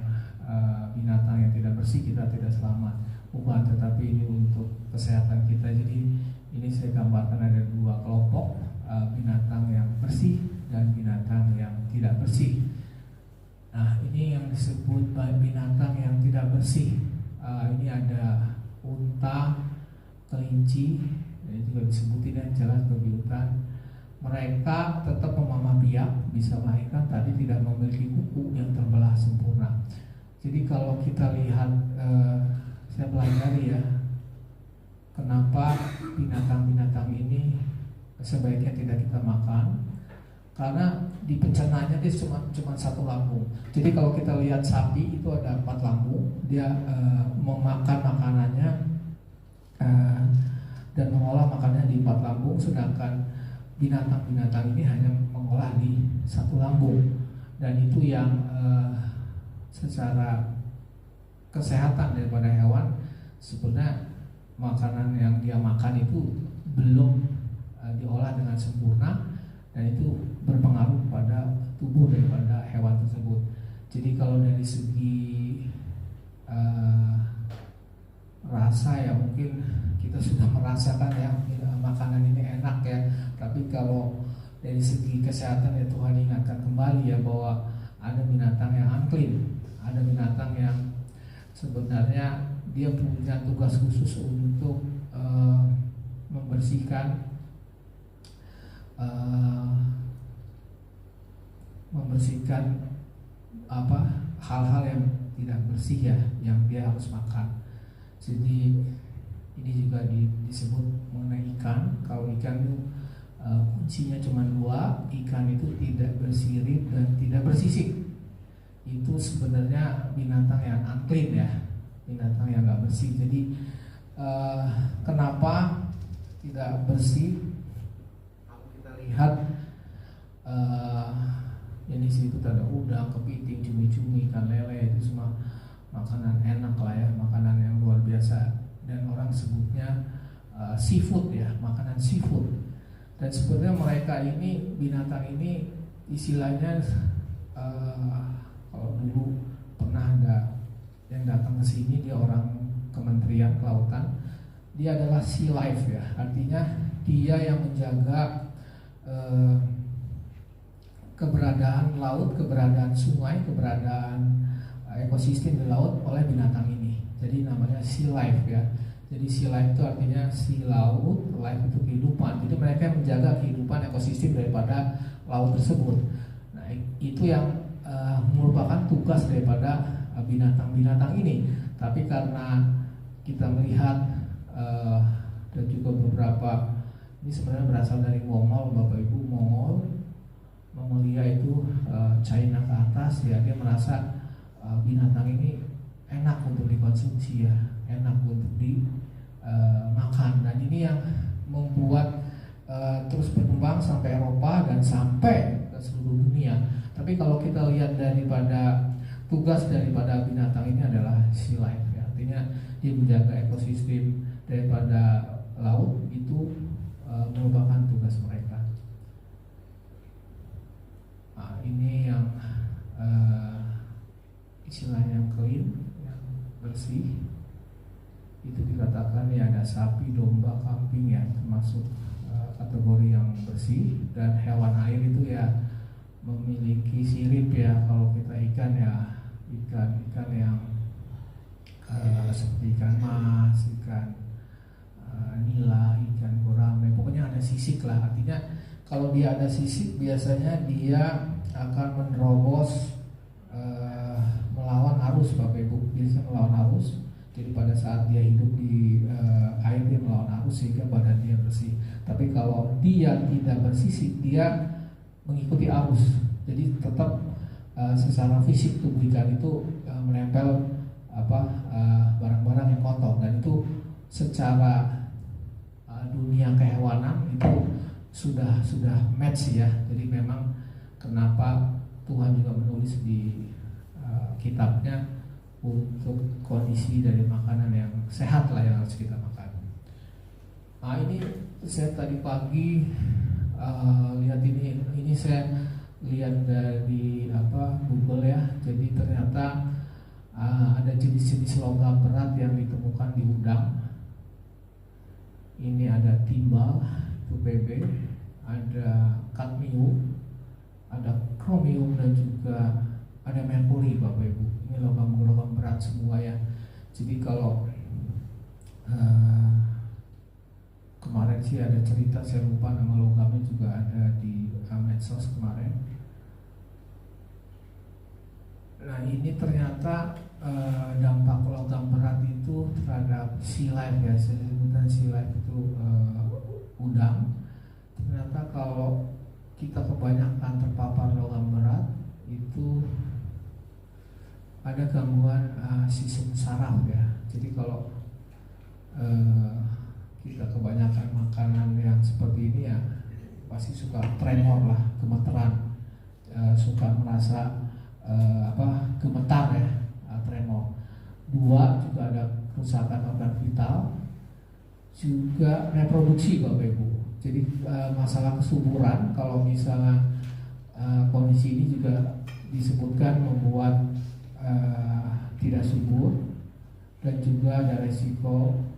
binatang yang tidak bersih, kita tidak selamat, bukan, tetapi ini untuk kesehatan kita. Jadi ini saya gambarkan ada dua kelompok, binatang yang bersih dan binatang yang tidak bersih. Nah, ini yang disebut binatang yang tidak bersih. Ini ada unta, kelinci, ini juga disebutin yang jelas babi hutan. Mereka tetap memamah biak, bisa melahirkan, tadi tidak memiliki kuku yang terbelah sempurna. Jadi kalau kita lihat, saya pelajari ya, kenapa binatang-binatang ini sebaiknya tidak kita makan? Karena di pencernaannya dia cuma satu lambung. Jadi kalau kita lihat sapi itu ada 4 lambung, dia memakan makanannya dan mengolah makanannya di 4 lambung, sedangkan binatang-binatang ini hanya mengolah di 1 lambung. Dan itu yang secara kesehatan daripada hewan, sebenarnya makanan yang dia makan itu belum diolah dengan sempurna, dan itu berpengaruh pada tubuh daripada hewan tersebut. Jadi kalau dari segi rasa ya mungkin kita sudah merasakan ya makanan ini enak ya, tapi kalau dari segi kesehatan ya Tuhan ingatkan kembali ya bahwa ada binatang yang unclean, ada binatang yang sebenarnya dia punya tugas khusus untuk membersihkan hal-hal yang tidak bersih ya, yang dia harus makan. Jadi ini juga disebut mengenai ikan. Kalau ikan itu kuncinya cuma 2, ikan itu tidak bersirip dan tidak bersisik. Itu sebenarnya binatang yang unclean ya, binatang yang nggak bersih. Jadi kenapa tidak bersih? Lihat ini situ ada udang, kepiting, cumi-cumi, ikan lele, itu semua makanan enak lah ya, makanan yang luar biasa, dan orang sebutnya seafood ya, makanan seafood. Dan sebenarnya mereka ini, binatang ini istilahnya kalau dulu pernah ada yang datang ke sini, dia orang Kementerian Kelautan, dia adalah sea life ya, artinya dia yang menjaga keberadaan laut, keberadaan sungai, keberadaan ekosistem di laut oleh binatang ini. Jadi namanya sea life ya. Jadi sea life itu artinya sea laut, life itu kehidupan. Jadi mereka yang menjaga kehidupan ekosistem daripada laut tersebut. Nah itu yang merupakan tugas daripada binatang-binatang ini. Tapi karena kita melihat dan juga beberapa, ini sebenarnya berasal dari Mongol, Bapak Ibu. Mongolia itu China ke atas ya, dia merasa binatang ini enak untuk dikonsumsi ya, enak untuk dimakan, dan ini yang membuat terus berkembang sampai Eropa dan sampai ke seluruh dunia. Tapi kalau kita lihat daripada tugas daripada binatang ini adalah sea life ya, artinya dia menjaga ekosistem daripada laut, itu merupakan tugas mereka. Nah, ini yang istilahnya clean, yang bersih, itu dikatakan ya ada sapi, domba, kambing ya, termasuk kategori yang bersih. Dan hewan air itu ya memiliki sirip ya, kalau kita ikan ya ikan yang seperti ikan mas, ikan nila, ikan gurame, pokoknya ada sisik lah. Artinya kalau dia ada sisik biasanya dia akan menerobos melawan arus, Bapak Ibu, biasanya melawan arus. Jadi pada saat dia hidup di air, dia melawan arus sehingga badan dia bersih. Tapi kalau dia tidak bersisik, dia mengikuti arus. Jadi tetap secara fisik tubuh ikan itu menempel barang-barang yang kotor, dan itu secara dunia kehewanan itu sudah match ya. Jadi memang kenapa Tuhan juga menulis di kitabnya untuk kondisi dari makanan yang sehat lah yang harus kita makan. Nah ini saya tadi pagi lihat ini saya lihat dari Google ya. Jadi ternyata ada jenis-jenis logam berat yang ditemukan di udang. Ini ada timbal, itu Pb, ada kadmium, ada kromium, dan juga ada merkuri, Bapak Ibu. Ini logam-logam berat semua ya. Jadi kalau kemarin sih ada cerita, saya lupa nama logamnya, juga ada di medsos kemarin. Nah ini ternyata dampak logam berat itu terhadap sea life ya, sebutan sea life itu udang. Ternyata kalau kita kebanyakan terpapar logam berat itu ada gangguan sistem saraf ya. Jadi kalau kita kebanyakan makanan yang seperti ini ya pasti suka tremor lah, gemeteran, suka merasa gemetar ya, tremor. Dua, juga ada kerusakan organ vital, juga reproduksi Bapak Ibu. Jadi masalah kesuburan, kalau misalnya kondisi ini juga disebutkan membuat tidak subur, dan juga ada resiko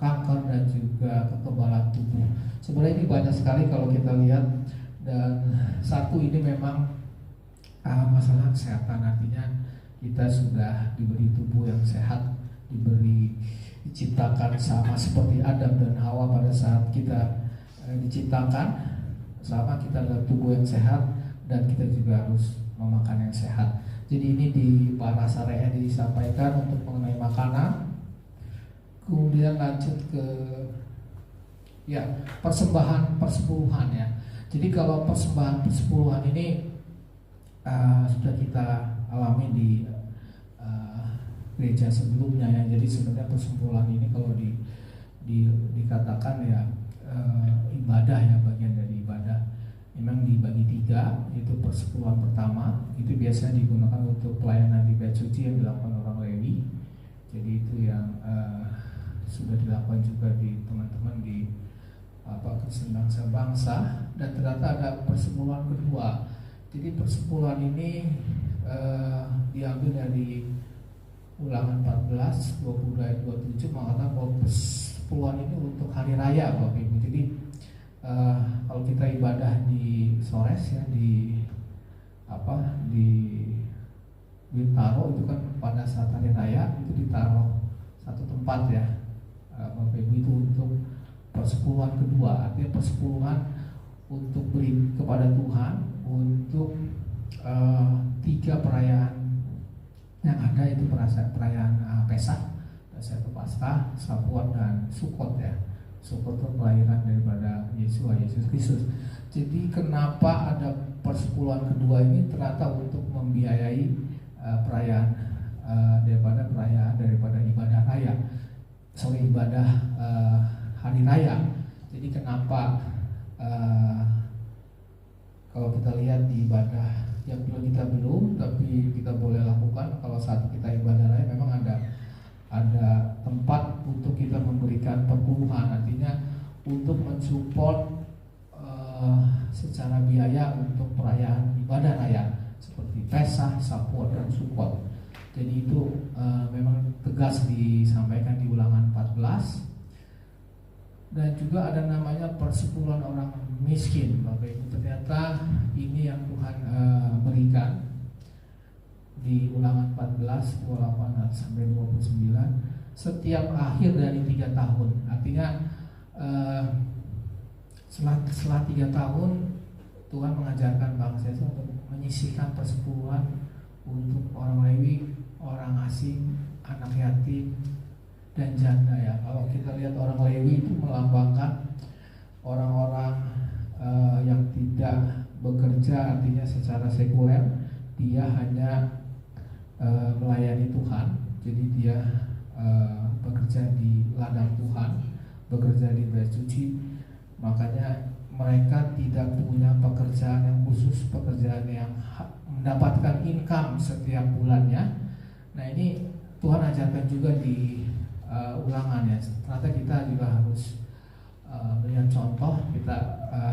kanker dan juga kekebalan tubuh. Sebenarnya ini banyak sekali kalau kita lihat, dan satu ini memang masalah kesehatan, artinya kita sudah diberi tubuh yang sehat, diciptakan sama seperti Adam dan Hawa pada saat kita diciptakan, sama kita adalah tubuh yang sehat dan kita juga harus memakan yang sehat. Jadi ini di para syariah disampaikan untuk mengenai makanan. Kemudian lanjut ke persembahan persepuluhan ya. Jadi kalau persembahan persepuluhan ini sudah kita alami di gereja sebelumnya ya. Jadi sebenarnya persepuluhan ini kalau dikatakan ya ibadah ya, bagian dari ibadah. Memang dibagi tiga, yaitu persepuluhan pertama itu biasanya digunakan untuk pelayanan di bait suci yang dilakukan orang Lewi. Jadi itu yang sudah dilakukan juga di teman-teman di Kristen bangsa. Dan ternyata ada persepuluhan kedua. Jadi persepuluhan ini diambil dari Ulangan 14, 22 ayat 27 mengatakan bahwa persepuluhan ini untuk hari raya Bapak Ibu. Jadi kalau kita ibadah di Sores ya, di Bintaro itu kan pada saat hari raya itu ditaruh satu tempat ya Bapak Ibu, itu untuk persepuluhan kedua, artinya persepuluhan untuk beri kepada Tuhan untuk 3 perayaan yang ada, itu perayaan Pesach, Pesach itu Paskah, Sapuat dan Sukot ya. Sukot itu kelahiran daripada Yesus Kristus. Jadi kenapa ada persepuluhan kedua ini? Ternyata untuk membiayai perayaan daripada ibadah raya, ibadah hari raya. Jadi kenapa kalau kita lihat di ibadah yang kita belum, tapi kita boleh lakukan kalau saat kita ibadah raya, memang ada tempat untuk kita memberikan perpuluhan, artinya untuk mensupport secara biaya untuk perayaan ibadah raya seperti Pesach, Sapuat dan Sukot. Jadi itu memang tegas disampaikan di Ulangan 14. Dan juga ada namanya persepuluhan orang miskin Bapak Ibu. Ternyata ini yang Tuhan berikan di Ulangan 14 28 sampai 29 setiap akhir dari 3 tahun. Artinya setelah 3 tahun Tuhan mengajarkan bangsa itu untuk menyisihkan persepuluhan untuk orang Lewi, orang asing, anak yatim dan janda ya. Kalau kita lihat orang Lewi itu melambangkan orang-orang yang tidak bekerja, artinya secara sekuler, dia hanya melayani Tuhan. Jadi dia bekerja di ladang Tuhan, bekerja di bait suci. Makanya mereka tidak punya pekerjaan yang khusus, pekerjaan yang mendapatkan income setiap bulannya. Nah ini Tuhan ajarkan juga di Ulangan ya. Ternyata kita juga harus melihat contoh, kita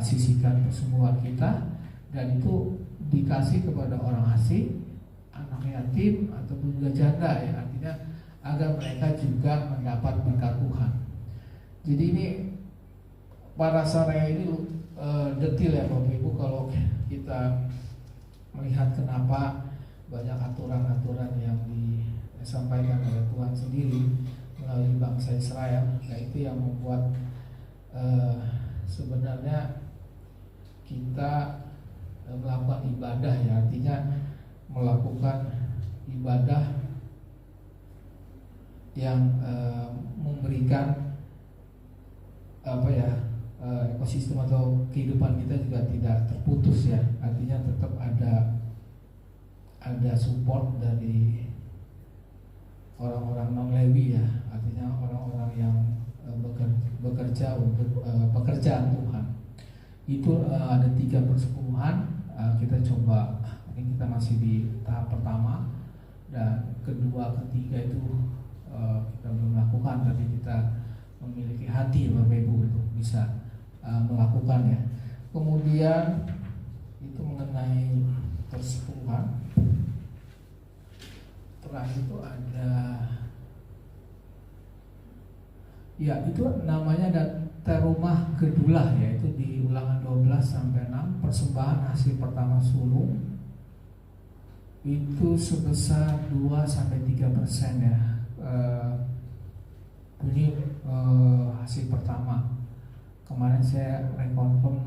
sisihkan persepuluhan kita, dan itu dikasih kepada orang asing, anak yatim ataupun juga janda ya, artinya agar mereka juga mendapat berkat Tuhan. Jadi ini para syariah ini detil ya Bapak Ibu. Kalau kita melihat kenapa banyak aturan-aturan yang disampaikan oleh Tuhan sendiri melalui bangsa Israel, nah itu yang membuat sebenarnya kita melakukan ibadah ya, artinya melakukan ibadah yang memberikan ekosistem atau kehidupan kita juga tidak terputus ya. Artinya tetap ada support dari orang-orang non Lewi ya. Artinya orang-orang yang bekerja untuk pekerjaan Tuhan. Itu ada 3 persepuluhan. Kita coba, mungkin kita masih di tahap pertama dan kedua, ketiga itu kita belum melakukan, tapi kita memiliki hati Bapak Ibu untuk bisa melakukan ya. Kemudian itu mengenai persepuluhan. Terakhir itu ada ya, itu namanya data rumah kedulah ya, itu di Ulangan 12-6 persembahan hasil pertama sulung itu sebesar 2-3% ya. Bunyi hasil pertama. Kemarin saya rekonfirm,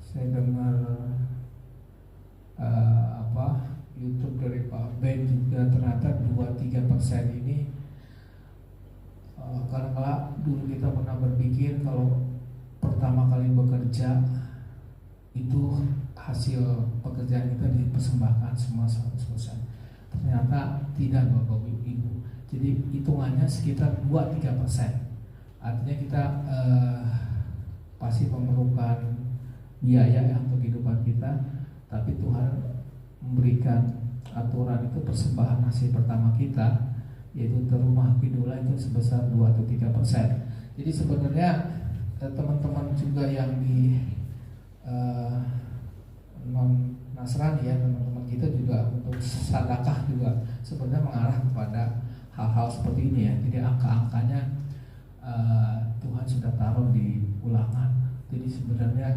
saya dengar YouTube dari Pak Ben juga, ternyata 2-3% ini karena dulu kita pernah berpikir kalau pertama kali bekerja itu hasil pekerjaan kita dipersembahkan semua 100%. Ternyata tidak Bapak Ibu. Jadi hitungannya sekitar 2-3%. Artinya kita pasti memerlukan biaya ya untuk kehidupan kita, tapi Tuhan memberikan aturan itu persembahan hasil pertama kita, yaitu terumah idola itu sebesar 2-3%. Jadi sebenarnya teman-teman juga yang di non Nasrani ya, teman-teman kita juga untuk sedekah juga sebenarnya mengarah kepada hal-hal seperti ini ya. Jadi angka-angkanya Tuhan sudah taruh di Ulangan. Jadi sebenarnya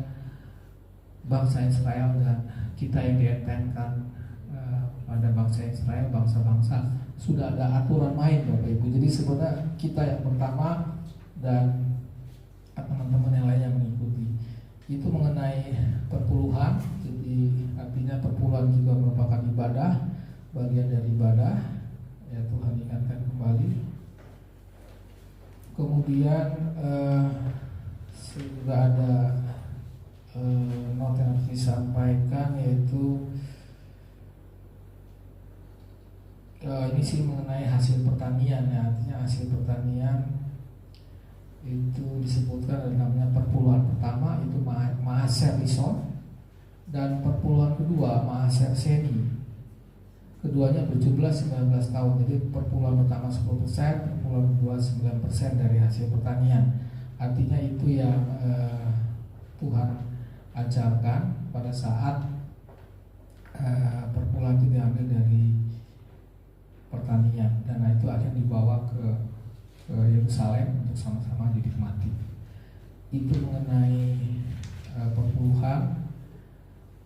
bangsa Israel dan kita yang dientenkan pada bangsa Israel, bangsa-bangsa sudah ada aturan main Bapak Ibu. Jadi sebenarnya kita yang pertama dan teman-teman yang lainnya mengikuti. Itu mengenai perpuluhan. Jadi artinya perpuluhan juga merupakan ibadah, bagian dari ibadah ya, Tuhan ingatkan kembali. Kemudian juga ada not yang harus disampaikan, yaitu ini sih mengenai hasil pertanian ya. Artinya hasil pertanian itu disebutkan ada namanya perpuluhan pertama itu Maaser Rishon, dan perpuluhan kedua Maaser Seni. Keduanya berjumlah 19 tahun. Jadi perpuluhan pertama 10%, perpuluhan kedua 9% dari hasil pertanian. Artinya itu yang Tuhan ajarkan pada saat perpuluhan itu diambil dari pertanian, dan itu akhirnya dibawa ke Yerusalem untuk sama-sama dinikmati. Itu mengenai perpuluhan.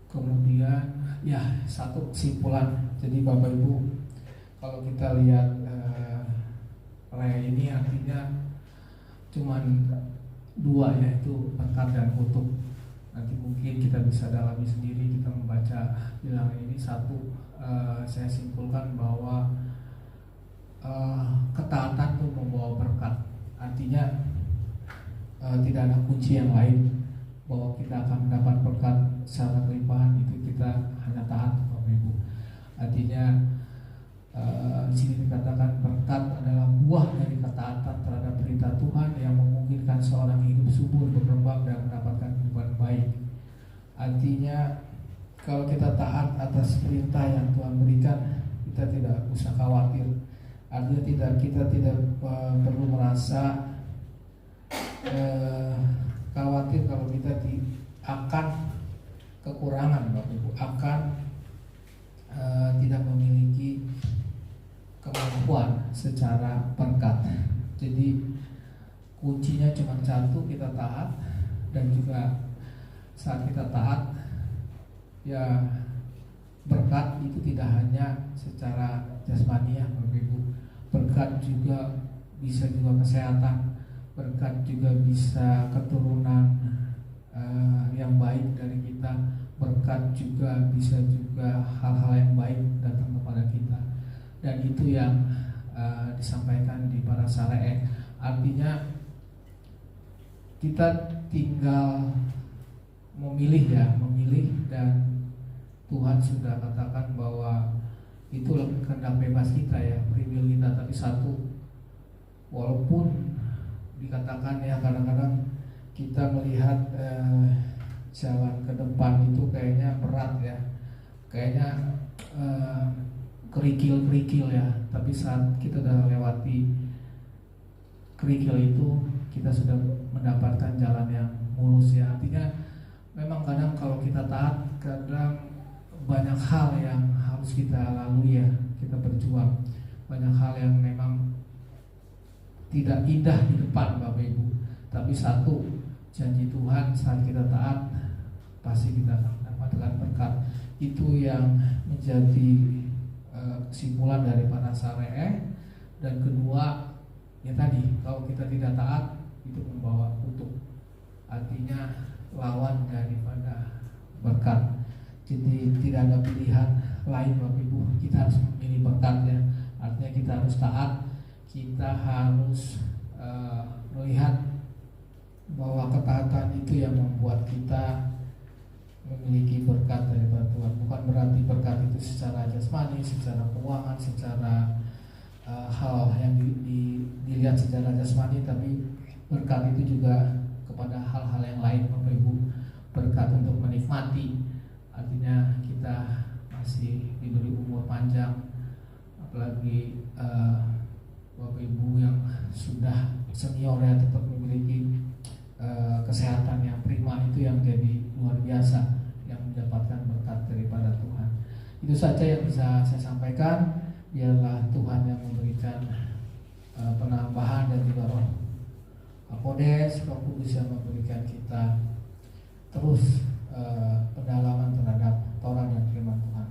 Kemudian ya, satu kesimpulan. Jadi Bapak Ibu, kalau kita lihat raya ini artinya cuman 2, yaitu berkat dan kutuk. Nanti mungkin kita bisa dalami sendiri, kita membaca bilangan ini. Satu, saya simpulkan bahwa ketaatan itu membawa berkat. Artinya tidak ada kunci yang lain bahwa kita akan mendapat berkat secara kelimpahan. Itu kita hanya taat Bapak Ibu. Artinya di sini dikatakan berkat adalah buah dari ketaatan terhadap perintah Tuhan yang memungkinkan seorang hidup subur, berkembang dan mendapatkan kehidupan baik. Artinya kalau kita taat atas perintah yang Tuhan berikan, kita tidak usah khawatir. Artinya kita tidak perlu merasa khawatir kalau kita akan kekurangan Bapak Ibu, akan tidak memiliki kemampuan secara berkat. Jadi kuncinya cuma satu, kita taat. Dan juga saat kita taat ya, berkat itu tidak hanya secara jasmani ya Bapak Ibu. Berkat juga bisa juga kesehatan, berkat juga bisa keturunan yang baik dari kita, berkat juga bisa juga hal-hal yang baik datang kepada kita. dan itu yang disampaikan di para syariah. Artinya kita tinggal memilih dan Tuhan sudah katakan bahwa itu kehendak bebas kita ya, free will kita. Tapi satu, walaupun dikatakan ya kadang-kadang kita melihat jalan ke depan itu kayaknya berat ya, kayaknya kerikil ya, tapi saat kita sudah lewati kerikil itu kita sudah mendapatkan jalan yang mulus ya. Artinya memang kadang kalau kita taat, kadang banyak hal yang harus kita lalui ya, kita berjuang, banyak hal yang memang tidak indah di depan Bapak Ibu. Tapi satu, janji Tuhan saat kita taat pasti kita akan mendapatkan berkat. Itu yang menjadi kesimpulan dari para syariah. Dan kedua, ya tadi, kalau kita tidak taat itu membawa kutuk, artinya lawan daripada berkat. Jadi tidak ada pilihan lain Bapak Ibu, kita harus memilih berkat ya. Artinya kita harus taat, kita harus melihat bahwa ketaatan itu yang membuat kita memiliki berkat dari Tuhan. Bukan berarti berkat itu secara jasmani, secara keuangan, secara hal yang dilihat secara jasmani, tapi berkat itu juga kepada hal-hal yang lain Bapak Ibu. Berkat untuk menikmati, artinya kita masih diberi umur panjang, apalagi Bapak Ibu yang sudah senior ya, tetap memiliki kesehatan yang prima, itu yang jadi luar biasa, yang mendapatkan berkat daripada Tuhan. Itu saja yang bisa saya sampaikan. Biarlah Tuhan yang memberikan penambahan dan juga Roh Kodes, Roh Kudus yang memberikan kita terus pendalaman terhadap Taurat dan firman Tuhan.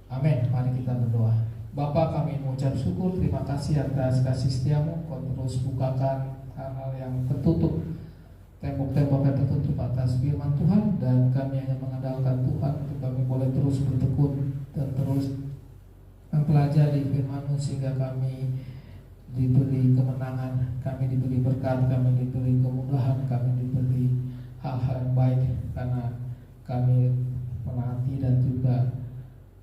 Amin. Mari kita berdoa. Bapa, kami mengucap syukur, terima kasih atas kasih setiamu. Kau terus bukakan hal-hal yang tertutup, tembok-tembok yang tertutup atas firman Tuhan, dan kami hanya mengandalkan Tuhan untuk kami boleh terus bertekun dan terus mempelajari firman-Mu sehingga kami diberi kemenangan, kami diberi berkat, kami diberi kemudahan, kami diberi hal-hal yang baik, karena kami menaati dan juga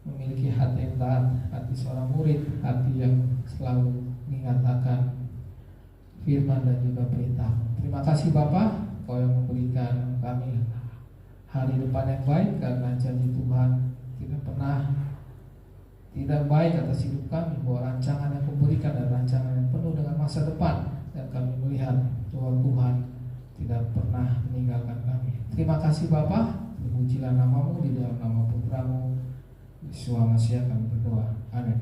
memiliki hati yang taat, hati seorang murid, hati yang selalu mengingat akan firman dan juga perintah. Terima kasih Bapa, Kau yang memberikan kami hari depan yang baik, karena janji Tuhan tidak pernah tidak baik atas hidup kami, bahwa rancangan yang Kau berikan adalah rancangan yang penuh dengan masa depan, dan kami melihat bahwa Tuhan tidak pernah meninggalkan kami. Terima kasih Bapa, terpujilah nama-Mu, di dalam nama Putra-Mu Yesus Masihi kami berdoa. Amin.